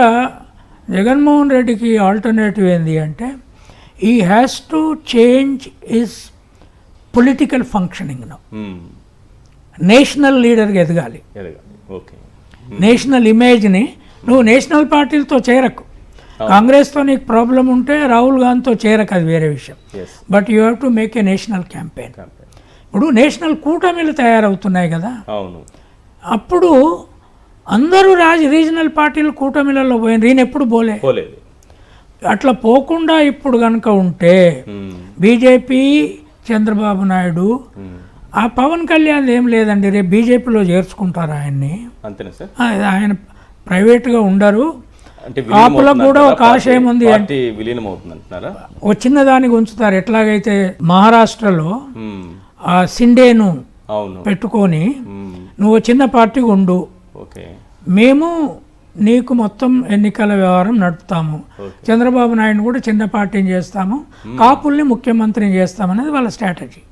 జగన్మోహన్ రెడ్డికి ఆల్టర్నేటివ్ ఏంటి అంటే he has to change his political functioning. National లీడర్గా ఎదగాలి. నేషనల్ ఇమేజ్ని నువ్వు నేషనల్ పార్టీలతో చేరకు, కాంగ్రెస్తో నీకు ప్రాబ్లం ఉంటే రాహుల్ గాంధీతో చేరక, అది వేరే విషయం. But you have to make a national campaign. ఇప్పుడు నేషనల్ కూటమిలు తయారవుతున్నాయి కదా, అప్పుడు అందరూ రీజనల్ పార్టీలు కూటమిలలో పోయిన, ఈయన ఎప్పుడు పోలేదు. అట్లా పోకుండా ఇప్పుడు కనుక ఉంటే బీజేపీ, చంద్రబాబు నాయుడు, ఆ పవన్ కళ్యాణ్ ఏం లేదండి, రేపు బీజేపీలో చేర్చుకుంటారు ఆయన్ని. ఆయన ప్రైవేట్గా ఉండరు. కాపులకు కూడా ఒక ఆశయం ఉంది, ఓ చిన్నదానికి ఉంచుతారు. ఎట్లాగైతే మహారాష్ట్రలో ఆ సిండేను పెట్టుకొని నువ్వు చిన్న పార్టీ ఉండు, మేము నీకు మొత్తం ఎన్నికల వ్యవహారం నడుపుతాము, చంద్రబాబు నాయుడు కూడా చిన్న పార్టీని చేస్తాము, కాపుల్ని ముఖ్యమంత్రిని చేస్తామనేది వాళ్ళ స్ట్రాటజీ.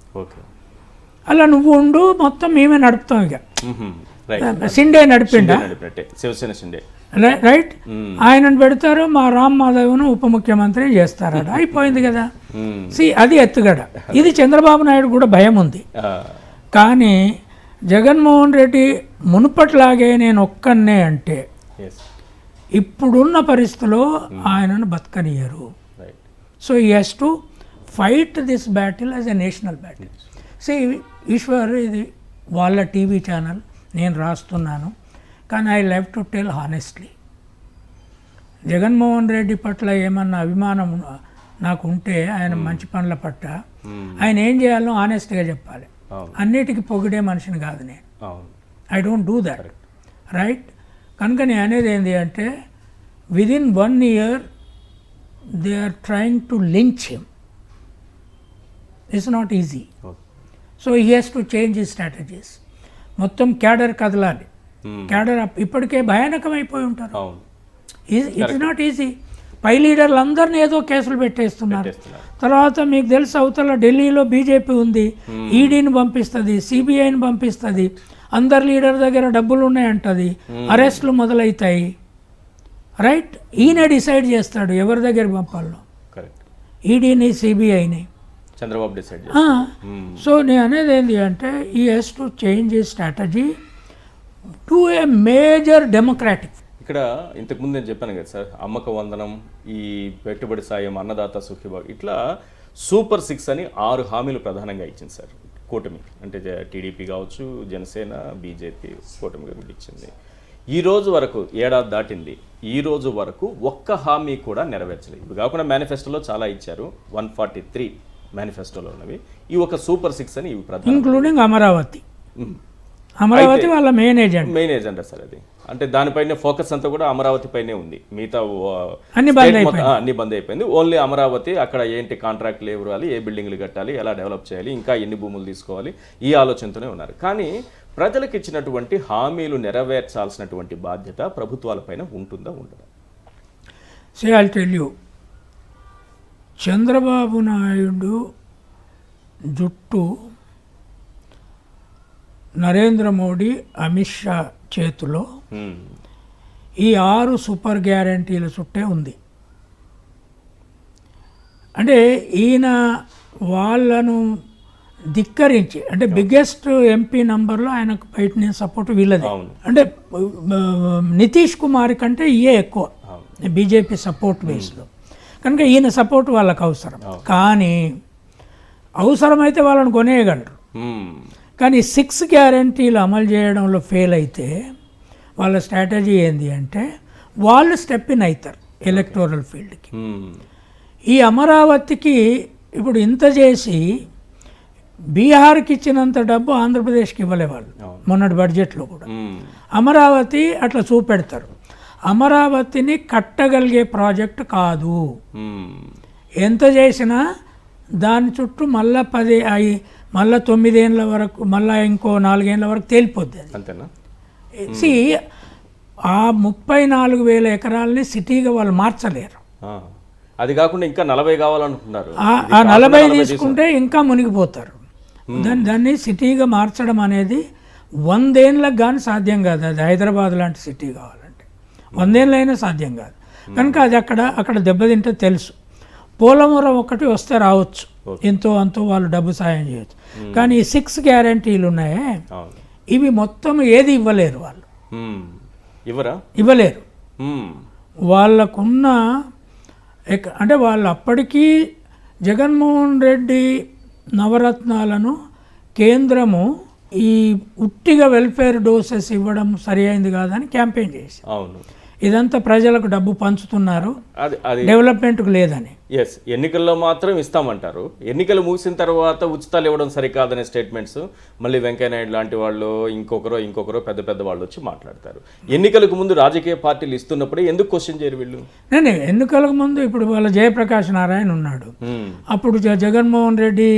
అలా నువ్వు ఉండు, మొత్తం మేమే నడుపుతాం. ఇక సిండే నడిపిండా, రైట్? ఆయనను పెడతారు, మా రామ్ మాధవ్ను ఉప ముఖ్యమంత్రి చేస్తారట, అయిపోయింది కదా. అది ఎత్తుగడ. ఇది చంద్రబాబు నాయుడు కూడా భయం ఉంది. కానీ జగన్మోహన్ రెడ్డి మునుపట్లాగే నేను ఒక్కనే అంటే ఇప్పుడున్న పరిస్థితిలో ఆయనను బతకనియరు. So he has to fight this battle as a national battle. Eshwar, ఇది వాళ్ళ టీవీ ఛానల్, నేను రాస్తున్నాను, కానీ I love to tell honestly, Jaganmohan Reddy పట్ల ఏమన్నా అభిమానం నాకు ఉంటే ఆయన మంచి పనుల పట్ల ఆయన ఏం చేయాలో ఆనెస్ట్గా చెప్పాలి. అన్నిటికీ పొగిడే మనిషిని కాదు నేను. I don't do that, right? కనుక నేను అనేది ఏంటి అంటే within 1 year they are trying to lynch him. It's not easy. So he has to change his strategies. మొత్తం క్యాడర్ కదలాలి. క్యాడర్ ఇప్పటికే భయానకమైపోయి ఉంటారు. It's not easy. పై లీడర్లు అందరినీ ఏదో కేసులు పెట్టేస్తున్నారు. తర్వాత మీకు తెలుసు అవతల ఢిల్లీలో బీజేపీ ఉంది, ఈడీని పంపిస్తుంది, సిబిఐని పంపిస్తుంది, అందరు లీడర్ దగ్గర డబ్బులు ఉన్నాయంటది, అరెస్టులు మొదలవుతాయి, రైట్? ఈయన డిసైడ్ చేస్తాడు ఎవరి దగ్గర పంపాలో, ఈడీని సిబిఐని. చంద్రబాబు డిసైడ్. సో నేను అనేది ఏంటి అంటే ఈ హెస్ టు చేంజ్ ఈ strategy to a major democratic. ఇక్కడ ఇంతకుముందు నేను చెప్పాను కదా సార్, అమ్మక వందనం, ఈ పెట్టుబడి సాయం, అన్నదాత సుఖీభాగ్, ఇట్లా సూపర్ 6 అని 6 హామీలు ప్రధానంగా ఇచ్చింది సార్ కూటమి. అంటే టీడీపీ కావచ్చు, జనసేన, బీజేపీ కూటమిగా ఇచ్చింది. ఈ రోజు వరకు ఏడాది దాటింది, ఈ రోజు వరకు ఒక్క హామీ కూడా నెరవేర్చలేదు. ఇప్పుడు కాకుండా మేనిఫెస్టోలో చాలా ఇచ్చారు, 143 మేనిఫెస్టోలో ఉన్నవి. ఈ ఒక సూపర్ 6 అని ఇవి ప్రధాన, ఇంక్లూడింగ్ అమరావతి. అమరావతి వాళ్ళ మెయిన్ ఏజెండా సార్ అది. అంటే దానిపైన ఫోకస్ అంతా కూడా అమరావతి పైనే ఉంది. మిగతా అన్ని బంద్ అయిపోయింది. ఓన్లీ అమరావతి, అక్కడ ఏంటి కాంట్రాక్ట్లు ఇవ్వాలి, ఏ బిల్డింగ్లు కట్టాలి, ఎలా డెవలప్ చేయాలి, ఇంకా ఎన్ని భూములు తీసుకోవాలి, ఈ ఆలోచనతోనే ఉన్నారు. కానీ ప్రజలకు ఇచ్చినటువంటి హామీలు నెరవేర్చాల్సినటువంటి బాధ్యత ప్రభుత్వాలపైన ఉంటుందా, ఉండదా? Say I'll tell you, Chandrababu Naidu జుట్టు నరేంద్ర మోడీ, అమిత్ షా చేతిలో ఈ 6 సూపర్ గ్యారంటీల చుట్టే ఉంది. అంటే ఈయన వాళ్ళను ధిక్కరించి, అంటే బిగ్గెస్ట్ ఎంపీ నంబర్లో ఆయనకు బయట నేను సపోర్ట్ వీళ్ళది. అంటే నితీష్ కుమార్ కంటే ఇయే ఎక్కువ బీజేపీ సపోర్ట్ బేస్లో. కనుక ఈయన సపోర్ట్ వాళ్ళకు అవసరం. కానీ అవసరమైతే వాళ్ళని కొనేయగలరు. కానీ 6 గ్యారంటీలు అమలు చేయడంలో ఫెయిల్ అయితే వాళ్ళ స్ట్రాటజీ ఏంటి అంటే వాళ్ళు స్టెప్ ఇన్ అవుతారు ఎలక్టోరల్ ఫీల్డ్కి. ఈ అమరావతికి ఇప్పుడు ఇంత చేసి బీహార్కి ఇచ్చినంత డబ్బు ఆంధ్రప్రదేశ్కి ఇవ్వలే వాళ్ళు మొన్నటి బడ్జెట్లో కూడా. అమరావతి అట్లా చూపెడతారు. అమరావతిని కట్టగలిగే ప్రాజెక్ట్ కాదు. ఎంత చేసినా దాని చుట్టూ మళ్ళా 9 ఏళ్ళ వరకు, మళ్ళీ ఇంకో 4 ఏళ్ళ వరకు తేలిపోద్ది అది. అంతేనా? సి ఆ 34,000 ఎకరాలని సిటీగా వాళ్ళు మార్చలేరు. అది కాకుండా ఇంకా 40 కావాలనుకుంటున్నారు. ఆ 40 తీసుకుంటే ఇంకా మునిగిపోతారు. దాన్ని సిటీగా మార్చడం అనేది 100 ఏళ్ళకి కానీ సాధ్యం కాదు. అది హైదరాబాద్ లాంటి సిటీ కావాలంటే 100 ఏళ్ళైనా సాధ్యం కాదు. కనుక అది అక్కడ దెబ్బతింటే తెలుసు. పోలవరం ఒకటి వస్తే రావచ్చు, ఎంతో అంతో వాళ్ళు డబ్బు సాయం చేయొచ్చు. కానీ ఈ 6 గ్యారంటీలు ఉన్నాయే, ఇవి మొత్తం ఏది ఇవ్వలేరు వాళ్ళు. ఇవ్వలేరు. వాళ్ళకున్న అంటే వాళ్ళు అప్పటికీ జగన్మోహన్ రెడ్డి నవరత్నాలను కేంద్రము ఈ ఉట్టిగా వెల్ఫేర్ డోసెస్ ఇవ్వడం సరి అయింది కాదని క్యాంపెయిన్ చేసి, ఇదంతా ప్రజలకు డబ్బు పంచుతున్నారు, డెవలప్మెంట్కు లేదని. ఎస్, ఎన్నికల్లో మాత్రం ఇస్తామంటారు. ఎన్నికలు ముగిసిన తర్వాత ఉచితాలు ఇవ్వడం సరికాదనే స్టేట్మెంట్స్ మళ్ళీ వెంకయ్యనాయుడు లాంటి వాళ్ళు ఇంకొకరో పెద్ద వాళ్ళు వచ్చి మాట్లాడతారు. ఎన్నికలకు ముందు రాజకీయ పార్టీలు ఇస్తున్నప్పుడే ఎందుకు క్వశ్చన్ చేయరు వీళ్ళు? నేను ఎన్నికలకు ముందు ఇప్పుడు వాళ్ళ జయప్రకాష్ నారాయణ ఉన్నాడు, అప్పుడు జగన్మోహన్ రెడ్డి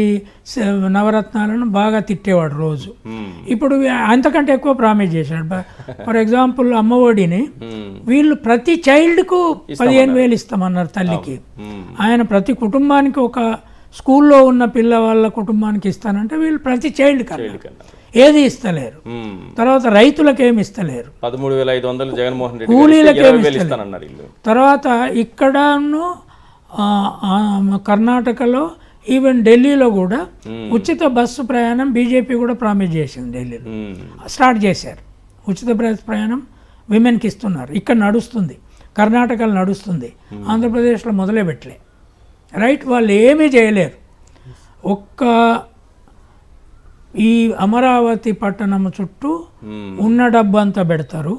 నవరత్నాలను బాగా తిట్టేవాడు రోజు. ఇప్పుడు అంతకంటే ఎక్కువ ప్రామిస్ చేశాడు. ఫర్ ఎగ్జాంపుల్ అమ్మఒడిని వీళ్ళు ప్రతి చైల్డ్కు 15,000 ఇస్తామన్నారు తల్లికి. ఆయన ప్రతి కుటుంబానికి ఒక స్కూల్లో ఉన్న పిల్లవాళ్ళ కుటుంబానికి ఇస్తానంటే వీళ్ళు ప్రతి చైల్డ్ కన్నా ఏది ఇస్తలేరు. తర్వాత రైతులకేమి ఇస్తలేరు, 13,500 జగన్మోహన్ రెడ్డి కూలీలకేమి ఇస్తలేరు. తర్వాత ఇక్కడను కర్ణాటకలో ఈవెన్ ఢిల్లీలో కూడా ఉచిత బస్సు ప్రయాణం బీజేపీ కూడా ప్రామిస్ చేసింది. ఢిల్లీలో స్టార్ట్ చేశారు ఉచిత బస్సు ప్రయాణం, విమెన్కి ఇస్తున్నారు. ఇక్కడ నడుస్తుంది, కర్ణాటకలో నడుస్తుంది, ఆంధ్రప్రదేశ్లో మొదలే పెట్టలే. రైట్, వాళ్ళు ఏమీ చేయలేరు. ఒక్క ఈ అమరావతి పట్టణం చుట్టూ ఉన్న డబ్బు అంతా పెడతారు.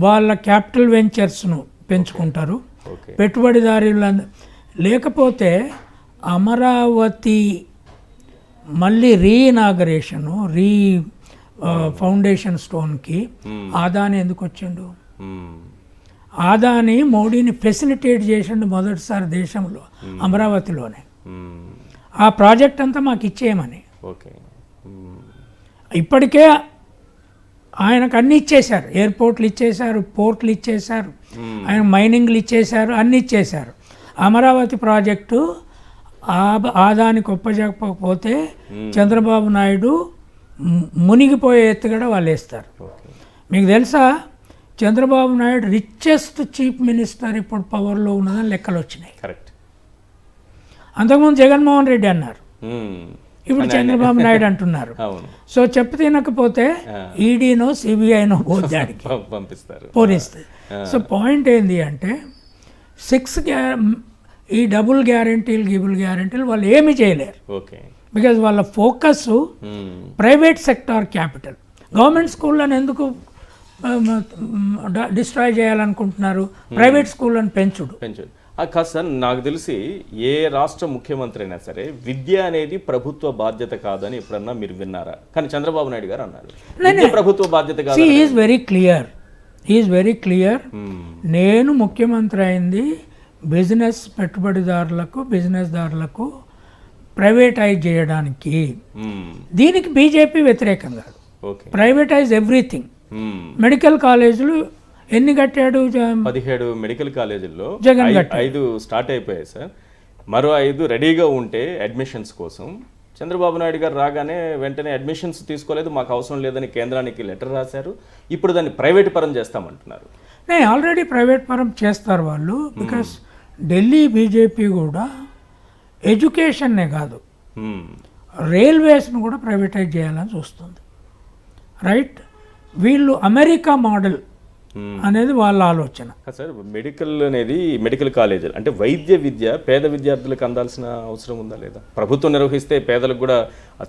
వాళ్ళ క్యాపిటల్ వెంచర్స్ను పెంచుకుంటారు. ఓకే. పెట్టుబడిదారుల లేకపోతే అమరావతి మళ్ళీ రీఇనాగరేషను ఫౌండేషన్ స్టోన్కి ఆదాని ఎందుకు వచ్చిండు? ఆదాని మోడీని ఫెసిలిటేట్ చేసిండు మొదటిసారి దేశంలో, అమరావతిలోనే. ఆ ప్రాజెక్ట్ అంతా మాకు ఇచ్చేయమని. ఓకే. ఇప్పటికే ఆయనకు అన్ని ఇచ్చేశారు, ఎయిర్పోర్ట్లు ఇచ్చేశారు, పోర్ట్లు ఇచ్చేశారు, ఆయన మైనింగ్లు ఇచ్చేశారు, అన్ని ఇచ్చేశారు. అమరావతి ప్రాజెక్టు ఆదానికి ఒప్పజెప్పకపోతే చంద్రబాబు నాయుడు మునిగిపోయే ఎత్తుగడ వాళ్ళు వేస్తారు. మీకు తెలుసా, Chandrababu Naidu richest chief minister ఇప్పుడు పవర్లో ఉన్నదని లెక్కలు వచ్చినాయి. కరెక్ట్. అంతకుముందు జగన్మోహన్ రెడ్డి అన్నారు, ఇప్పుడు చంద్రబాబు నాయుడు అంటున్నారు. సో చెప్పు తినకపోతే ఈడీనో సిబిఐనో పోతాడికి పంపిస్తారు, పోలిస్తుంది. సో పాయింట్ ఏంటి అంటే 6 ఈ డబుల్ గ్యారంటీలు వాళ్ళు ఏమీ చేయలేరు. ఓకే. బికాజ్ వాళ్ళ focus private sector capital. Government స్కూళ్ళని ఎందుకు డిస్ట్రాయ్ చేయాలనుకుంటున్నారు? ప్రైవేట్ స్కూళ్ళని పెంచుడు. కాదు సార్, నాకు తెలిసి ఏ రాష్ట్ర ముఖ్యమంత్రి అయినా సరే విద్య అనేది ప్రభుత్వ బాధ్యత కాదని ఎప్పుడన్నా మీరు విన్నారా? కానీ చంద్రబాబు నాయుడు గారు అన్నారు విద్య ప్రభుత్వ బాధ్యత కాదు. Is very clear. నేను ముఖ్యమంత్రి అయింది బిజినెస్దారులకు ప్రైవేటైజ్ చేయడానికి. దీనికి బీజేపీ వ్యతిరేకం కాదు. Privatise everything. మెడికల్ కాలేజీలు ఎన్ని కట్టాడు? 17 మెడికల్ కాలేజీల్లో జగన్ 5 స్టార్ట్ అయిపోయాయి సార్. మరో 5 రెడీగా ఉంటే అడ్మిషన్స్ కోసం చంద్రబాబు నాయుడు గారు రాగానే వెంటనే అడ్మిషన్స్ తీసుకోలేదు, మాకు అవసరం లేదని కేంద్రానికి లెటర్ రాశారు. ఇప్పుడు దాన్ని ప్రైవేట్ పరం చేస్తామంటున్నారు. ఆల్రెడీ ప్రైవేట్ పరం చేస్తారు వాళ్ళు. బికాస్ ఢిల్లీ బీజేపీ కూడా ఎడ్యుకేషన్నే కాదు, రైల్వేస్ను కూడా ప్రైవేటైజ్ చేయాలని చూస్తుంది. రైట్. వీళ్ళు అమెరికా మోడల్ అనేది వాళ్ళ ఆలోచన. సార్, మెడికల్ కాలేజీలు అంటే వైద్య విద్య పేద విద్యార్థులకు అందాల్సిన అవసరం ఉందా లేదా? ప్రభుత్వం నిర్వహిస్తే పేదలకు కూడా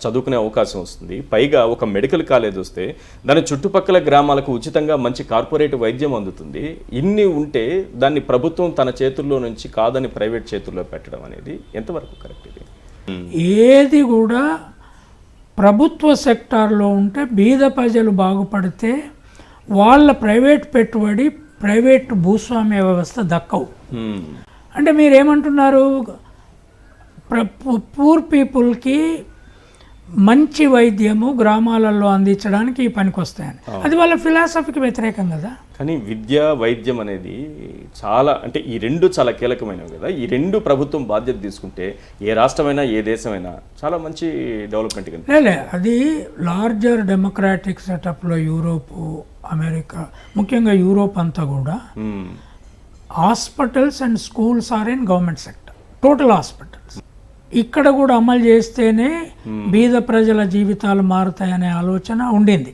చదువుకునే అవకాశం వస్తుంది. పైగా ఒక మెడికల్ కాలేజ్ వస్తే దాని చుట్టుపక్కల గ్రామాలకు ఉచితంగా మంచి కార్పొరేట్ వైద్యం అందుతుంది. ఇన్ని ఉంటే దాన్ని ప్రభుత్వం తన చేతుల్లో నుంచి కాదని ప్రైవేట్ చేతుల్లో పెట్టడం అనేది ఎంతవరకు కరెక్ట్? ఇది ఏది కూడా ప్రభుత్వ సెక్టార్లో ఉంటే బీద ప్రజలు బాగుపడితే వాళ్ళ ప్రైవేట్ పెట్టుబడి, ప్రైవేట్ భూస్వామ్య వ్యవస్థ దక్కవు. అంటే మీరేమంటున్నారు? పూర్ పీపుల్కి మంచి వైద్యము గ్రామాలలో అందించడానికి ఈ పనికి వస్తాయని, అది వాళ్ళ ఫిలాసఫీకి వ్యతిరేకం కదా. కానీ విద్య వైద్యం అనేది చాలా అంటే ఈ రెండు చాలా కీలకమైనవి కదా. ఈ రెండు ప్రభుత్వం బాధ్యత తీసుకుంటే ఏ రాష్ట్రమైనా ఏ దేశమైనా చాలా మంచి డెవలప్మెంట్ కనిపిస్తుంది. అది లార్జర్ డెమోక్రాటిక్ సెటప్లో యూరోపు, అమెరికా, ముఖ్యంగా యూరోప్ అంతా కూడా hospitals and schools are in government sector, total hospitals. ఇక్కడ కూడా అమలు చేస్తేనే బీద ప్రజల జీవితాలు మారుతాయనే ఆలోచన ఉండింది.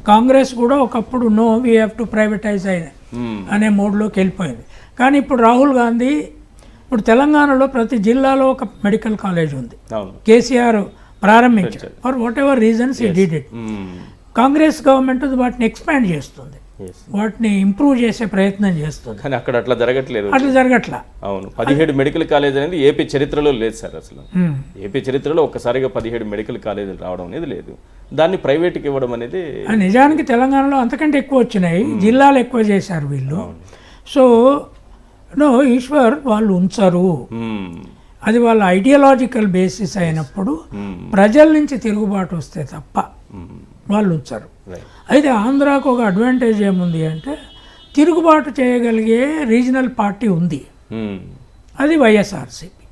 కాంగ్రెస్ కూడా ఒకప్పుడు no we have to privatize అనే మోడ్లోకి వెళ్ళిపోయింది. కానీ ఇప్పుడు రాహుల్ గాంధీ, ఇప్పుడు తెలంగాణలో ప్రతి జిల్లాలో ఒక మెడికల్ కాలేజ్ ఉంది, కేసీఆర్ ప్రారంభించారు. For what ever reasons he did it. Congress government వాటిని ఎక్స్పాండ్ చేస్తుంది, వాటిని ఇంప్రూవ్ చేసే ప్రయత్నం చేస్తుంది. కానీ అక్కడ అట్లా జరగట్లేదు. అవును, 17 మెడికల్ కాలేజ్ అనేది ఏపీ చరిత్రలో లేదు సార్. అసలు ఏపీ చరిత్రలో ఒక్కసారిగా 17 మెడికల్ కాలేజీలు రావడం అనేది లేదు. దాన్ని ప్రైవేట్కి ఇవ్వడం అనేది నిజానికి తెలంగాణలో అంతకంటే ఎక్కువ వచ్చినాయి, జిల్లాలు ఎక్కువ చేశారు వీళ్ళు. సో ఈశ్వర్ వాళ్ళు ఉంచరు, అది వాళ్ళ ఐడియాలజికల్ బేసిస్ అయినప్పుడు ప్రజల నుంచి తిరుగుబాటు వస్తే తప్ప వాళ్ళు ఉంచరు. అయితే ఆంధ్రాకు ఒక అడ్వాంటేజ్ ఏముంది అంటే తిరుగుబాటు చేయగలిగే రీజనల్ పార్టీ ఉంది, అది వైఎస్ఆర్సీపీ.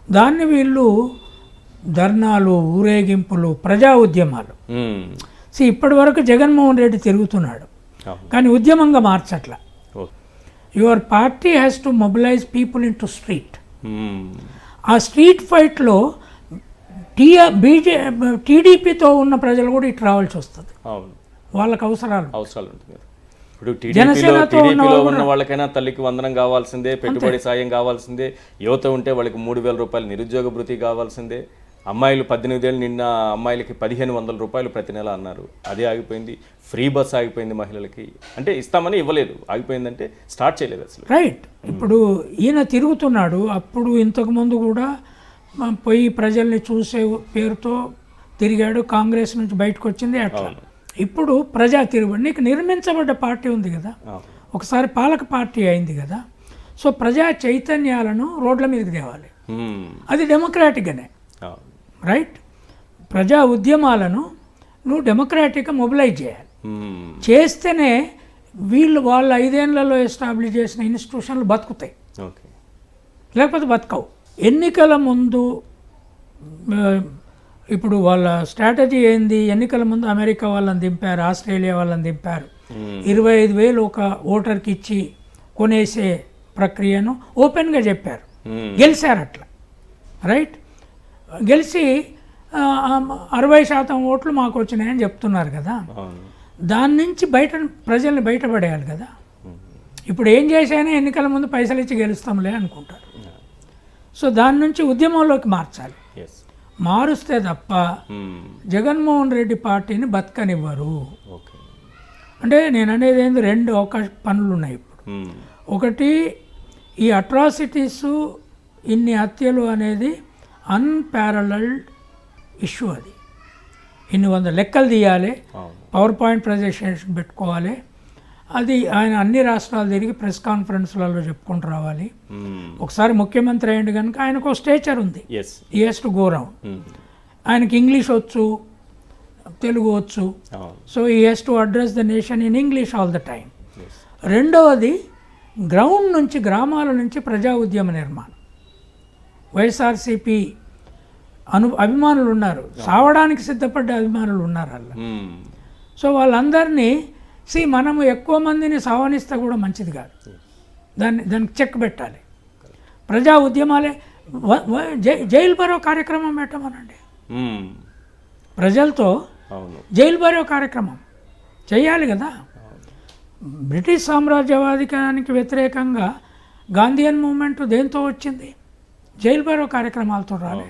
దాన్ని వీళ్ళు ధర్నాలు, ఊరేగింపులు, ప్రజా ఉద్యమాలు. ఇప్పటి వరకు జగన్మోహన్ రెడ్డి తిరుగుతున్నాడు కానీ ఉద్యమంగా మార్చట్ల. Your party has to mobilise people into street. ఆ స్ట్రీట్ ఫైట్లో టీడీపీతో ఉన్న ప్రజలు కూడా ఇటు రావాల్సి వస్తుంది, వాళ్ళకి అవసరాలు ఉంటుంది. ఇప్పుడు టీడీపీలో ఉన్న వాళ్ళకైనా తల్లికి వందనం కావాల్సిందే, పెట్టుబడి సాయం కావాల్సిందే, యువత ఉంటే వాళ్ళకి 3,000 రూపాయలు నిరుద్యోగ భృతి కావాల్సిందే. అమ్మాయిలు 18 ఏళ్ళు నిన్న అమ్మాయిలకి 1500 రూపాయలు ప్రతి నెల అన్నారు, అదే ఆగిపోయింది. ఫ్రీ బస్ ఆగిపోయింది మహిళలకి, అంటే ఇస్తామని ఇవ్వలేదు, ఆగిపోయిందంటే స్టార్ట్ చేయలేదు అసలు. రైట్. ఇప్పుడు ఈయన తిరుగుతున్నాడు, అప్పుడు ఇంతకుముందు కూడా పోయి ప్రజల్ని చూసే పేరుతో తిరిగాడు, కాంగ్రెస్ నుంచి బయటకు వచ్చింది అట్లా. ఇప్పుడు ప్రజా తిరుగుబడి, నీకు నిర్మించబడ్డ పార్టీ ఉంది కదా, ఒకసారి పాలక పార్టీ అయింది కదా, సో ప్రజా చైతన్యాలను రోడ్ల మీదకి తేవాలి, అది డెమోక్రాటిక్గానే. రైట్. ప్రజా ఉద్యమాలను నువ్వు డెమోక్రాటిక్గా మొబిలైజ్ చేయాలి, చేస్తేనే వాళ్ళ 5 ఏళ్లలో ఎస్టాబ్లిష్ చేసిన ఇన్స్టిట్యూషన్లు బతుకుతాయి, లేకపోతే బతకవు. ఎన్నికల ముందు ఇప్పుడు వాళ్ళ స్ట్రాటజీ ఏంది, ఎన్నికల ముందు అమెరికా వాళ్ళని దింపారు, ఆస్ట్రేలియా వాళ్ళని దింపారు, 25,000 ఒక ఓటర్కి ఇచ్చి కొనేసే ప్రక్రియను ఓపెన్గా చెప్పారు, గెలిచారు అట్లా. రైట్. గెలిచి 60% ఓట్లు మాకు వచ్చినాయని చెప్తున్నారు కదా, దాని నుంచి ప్రజల్ని బయటపడేయాలి కదా. ఇప్పుడు ఏం చేసైనా ఎన్నికల ముందు పైసలు ఇచ్చి గెలుస్తాంలే అనుకుంటారు. సో దాని నుంచి ఉద్యమంలోకి మార్చాలి, మారుస్తే తప్ప జగన్మోహన్ రెడ్డి పార్టీని బతకనివ్వరు. అంటే నేను అనేది ఏంది, 2 పనులు ఉన్నాయి ఇప్పుడు. ఒకటి, ఈ అట్రాసిటీస్, ఇన్ని హత్యలు అనేది అన్పారలల్డ్ ఇష్యూ. అది ఇన్ని 100 లెక్కలు తీయాలి, పవర్ పాయింట్ ప్రజెంటేషన్ పెట్టుకోవాలి, అది ఆయన అన్ని రాష్ట్రాలు తిరిగి ప్రెస్ కాన్ఫరెన్స్లలో చెప్పుకుంటూ రావాలి. ఒకసారి ముఖ్యమంత్రి అయ్యింది కనుక ఆయనకు ఒక స్టేచర్ ఉంది, he has to go round. ఆయనకి ఇంగ్లీష్ వచ్చు, తెలుగు వచ్చు, so he has to address the nation in English all the time. రెండవది, గ్రౌండ్ నుంచి, గ్రామాల నుంచి ప్రజా ఉద్యమ నిర్మాణం. వైఎస్ఆర్సీపీ అభిమానులు ఉన్నారు, సావడానికి సిద్ధపడ్డ అభిమానులు ఉన్నారు అలా. సో వాళ్ళందరినీ మనము ఎక్కువ మందిని సావనిస్తే కూడా మంచిది కాదు, దానికి చెక్ పెట్టాలి. ప్రజా ఉద్యమాలే, జైలు బరో కార్యక్రమం పెట్టమనండి, ప్రజలతో జైలు బరో కార్యక్రమం చేయాలి కదా. బ్రిటిష్ సామ్రాజ్యవాదికానికి వ్యతిరేకంగా గాంధీయన్ మూవ్మెంట్ దేంతో వచ్చింది, జైలు బరో కార్యక్రమాలతో రాలే.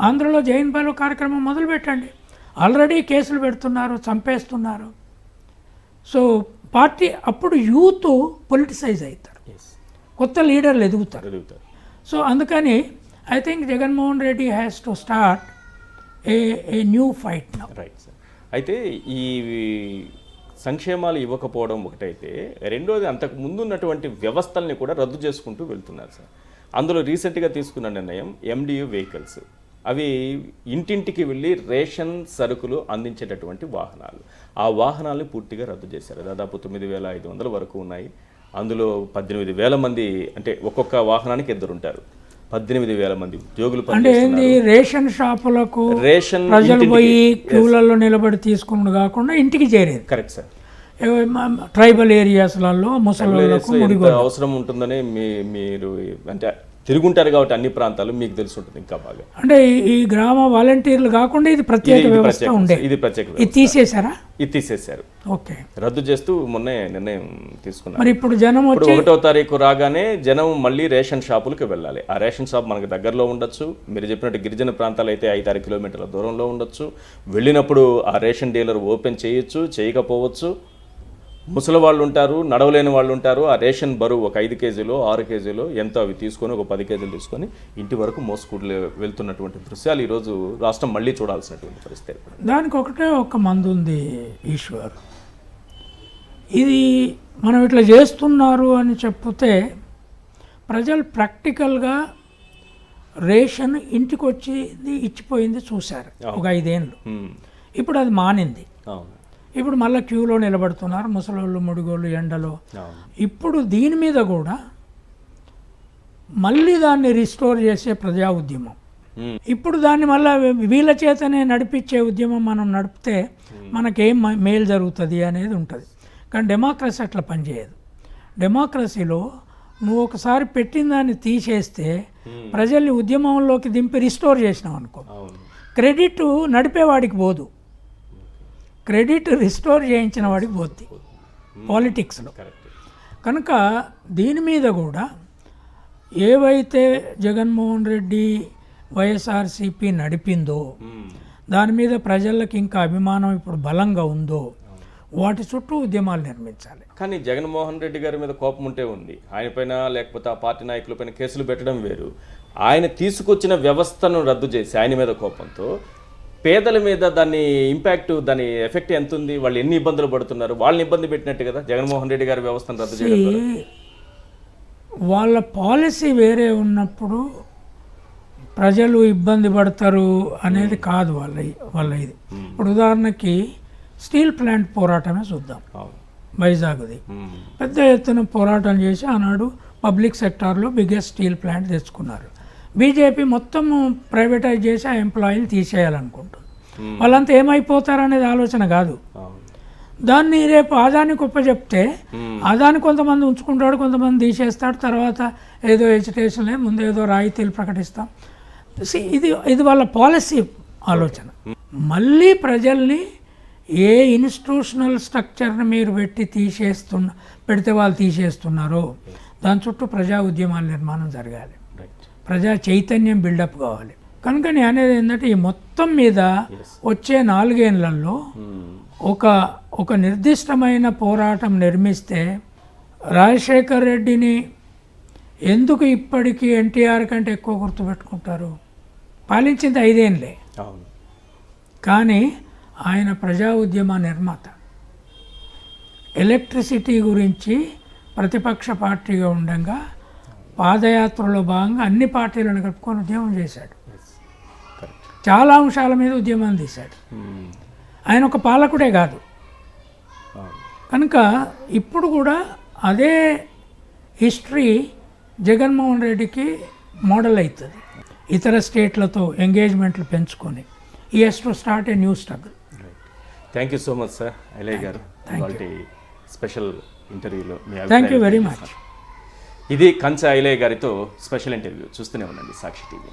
ఆంధ్రలో జైలు బరో కార్యక్రమం మొదలు పెట్టండి, ఆల్రెడీ కేసులు పెడుతున్నారు, చంపేస్తున్నారు. సో పార్టీ అప్పుడు యూత్ పొలిటిసైజ్ అవుతారు, కొత్త లీడర్లు ఎదుగుతారు. సో అందుకని I think Jaganmohan Reddy has to start a new fight now. Right sir. అయితే ఈ సంక్షేమాలు ఇవ్వకపోవడం ఒకటైతే, రెండోది అంతకు ముందు ఉన్నటువంటి వ్యవస్థల్ని కూడా రద్దు చేసుకుంటూ వెళ్తున్నారు సార్. అందులో రీసెంట్గా తీసుకున్న నిర్ణయం MDU వెహికల్స్. అవి ఇంటింటికి వెళ్ళి రేషన్ సరుకులు అందించేటటువంటి వాహనాలు, ఆ వాహనాలను పూర్తిగా రద్దు చేశారు. దాదాపు 9,500 వరకు ఉన్నాయి. అందులో 18,000 మంది, అంటే ఒక్కొక్క వాహనానికి 2 ఉంటారు, 18,000 మంది ఉద్యోగులు. అంటే ఏంది, రేషన్ షాపులకు ప్రజలు పోయి క్యూలలో నిలబడి తీసుకుని కాకుండా ఇంటికి చేరేది. Correct sir. ట్రైబల్ ఏరియాస్లలో ముసలిలకు అవసరం ఉంటుందని మీరు అంటే తిరుగుంటారు కాబట్టి అన్ని ప్రాంతాలు మీకు తెలిసి ఉంటుంది ఇంకా బాగా. అంటే ఈ గ్రామ వాలంటీర్లు కాకుండా ఇది ప్రత్యేక వ్యవస్థ ఉండే, ఇది ప్రత్యేక. ఇది తీసేశారా? ఇది తీసేశారు, ఓకే, రద్దు చేస్తూ మొన్నే నిర్ణయం తీసుకున్నారు. మరి ఇప్పుడు జనం 1వ తారీఖు రాగానే జనం మళ్ళీ రేషన్ షాపులకు వెళ్ళాలి. ఆ రేషన్ షాప్ మనకు దగ్గరలో ఉండొచ్చు, మీరు చెప్పినట్టు గిరిజన ప్రాంతాలు అయితే 5-6 కిలోమీటర్ల దూరంలో ఉండొచ్చు. వెళ్ళినప్పుడు ఆ రేషన్ డీలర్ ఓపెన్ చేయొచ్చు, చేయకపోవచ్చు. ముసలి వాళ్ళు ఉంటారు, నడవలేని వాళ్ళు ఉంటారు. ఆ రేషన్ బరువు ఒక 5 కేజీలో 6 కేజీలో ఎంతో అవి తీసుకొని, ఒక 10 కేజీలు తీసుకొని ఇంటి వరకు మోసుకుంటూ వెళ్తున్నటువంటి దృశ్యాలు ఈరోజు రాష్ట్రం మళ్ళీ చూడాల్సినటువంటి పరిస్థితి. దానికి ఒకటే ఒక మందు ఉంది ఈశ్వర్, ఇది మనం ఇట్లా చేస్తున్నారు అని చెప్తే ప్రజలు ప్రాక్టికల్గా రేషన్ ఇంటికి వచ్చింది ఇచ్చిపోయింది చూశారు ఒక 5 ఏళ్ళు. ఇప్పుడు అది మానింది, ఇప్పుడు మళ్ళీ క్యూలో నిలబడుతున్నారు ముసలోళ్ళు, ముడిగోళ్ళు, ఎండలో. ఇప్పుడు దీని మీద కూడా మళ్ళీ దాన్ని రిస్టోర్ చేసే ప్రజా ఉద్యమం, ఇప్పుడు దాన్ని మళ్ళీ వీళ్ళ చేతనే నడిపించే ఉద్యమం మనం నడిపితే మనకేం మేలు జరుగుతుంది అనేది ఉంటుంది. కానీ డెమోక్రసీ అట్లా పనిచేయదు. డెమోక్రసీలో నువ్వు ఒకసారి పెట్టిన దాన్ని తీసేస్తే ప్రజల్ని ఉద్యమంలోకి దింపి రిస్టోర్ చేసినావు అనుకో, క్రెడిట్ నడిపేవాడికి పోదు, క్రెడిట్ రిస్టోర్ చేయించిన వాడికి పోద్ది పాలిటిక్స్లో. కనుక దీని మీద కూడా ఏవైతే జగన్మోహన్ రెడ్డి వైఎస్ఆర్సీపీ నడిపిందో, దాని మీద ప్రజలకు ఇంకా అభిమానం ఇప్పుడు బలంగా ఉందో, వాటి చుట్టూ ఉద్యమాలు నిర్మించాలి. కానీ జగన్మోహన్ రెడ్డి గారి మీద కోపం ఉంటే ఉంది, ఆయన పైన లేకపోతే ఆ పార్టీ నాయకులపైన కేసులు పెట్టడం వేరు. ఆయన తీసుకొచ్చిన వ్యవస్థను రద్దు చేసి ఆయన మీద కోపంతో పేదల మీద దాని ఇంపాక్ట్, దాని ఎఫెక్ట్ ఎంత ఉంది, వాళ్ళు ఎన్ని ఇబ్బందులు పడుతున్నారు, వాళ్ళని ఇబ్బంది పెట్టినట్టు కదా జగన్మోహన్ రెడ్డి గారి వ్యవస్థను రద్దు చేయడం ద్వారా. వాళ్ళ పాలసీ వేరే ఉన్నప్పుడు ప్రజలు ఇబ్బంది పడతారు అనేది కాదు వాళ్ళ ఇది. ఇప్పుడు ఉదాహరణకి స్టీల్ ప్లాంట్ పోరాటమే చూద్దాం. వైజాగ్ది పెద్ద ఎత్తున పోరాటం చేసి ఆనాడు పబ్లిక్ సెక్టార్లో బిగ్గెస్ట్ స్టీల్ ప్లాంట్ తెచ్చుకున్నారు. బీజేపీ మొత్తం ప్రైవేటైజ్ చేసి ఆ ఎంప్లాయీలు తీసేయాలనుకుంటుంది. వాళ్ళంతా ఏమైపోతారనేది ఆలోచన కాదు. దాన్ని రేపు ఆదాని గొప్ప చెప్తే ఆదాని కొంతమంది ఉంచుకుంటాడు, కొంతమంది తీసేస్తాడు, తర్వాత ఏదో ఎడ్యుకేషన్ ముందు ఏదో రాయితీలు ప్రకటిస్తాం. ఇది వాళ్ళ పాలసీ ఆలోచన. మళ్ళీ ప్రజల్ని ఏ ఇన్స్టిట్యూషనల్ స్ట్రక్చర్ని మీరు పెడితే వాళ్ళు తీసేస్తున్నారో దాని చుట్టూ ప్రజా ఉద్యమాల నిర్మాణం జరగాలి, ప్రజా చైతన్యం బిల్డప్ కావాలి. కనుక నేను అనేది ఏంటంటే ఈ మొత్తం మీద వచ్చే 4 ఏళ్లలో ఒక నిర్దిష్టమైన పోరాటం నిర్మిస్తే రాజశేఖర్ రెడ్డిని ఎందుకు ఇప్పటికీ ఎన్టీఆర్ కంటే ఎక్కువ గుర్తుపెట్టుకుంటారు? పాలించింది 5 ఏళ్ళే, కానీ ఆయన ప్రజా ఉద్యమ నిర్మాత. ఎలక్ట్రిసిటీ గురించి ప్రతిపక్ష పార్టీగా ఉండగా పాదయాత్రలో భాగంగా అన్ని పార్టీలను కలుపుకొని ఉద్యమం చేశాడు. చాలా అంశాల మీద ఉద్యమం తీశాడు. ఆయన ఒక పాలకుడే కాదు. కనుక ఇప్పుడు కూడా అదే హిస్టరీ జగన్మోహన్ రెడ్డికి మోడల్ అవుతుంది. ఇతర స్టేట్లతో ఎంగేజ్మెంట్లు పెంచుకొని ఈ has to start a new struggle. Thank you so much sir Ilaiah garu, ఇవాల్టి స్పెషల్ ఇంటర్వ్యూలో థ్యాంక్ యూ వెరీ మచ్. ఇది కంచ ఐలయ్య గారితో స్పెషల్ ఇంటర్వ్యూ. చూస్తూనే ఉండండి సాక్షి టీవీ.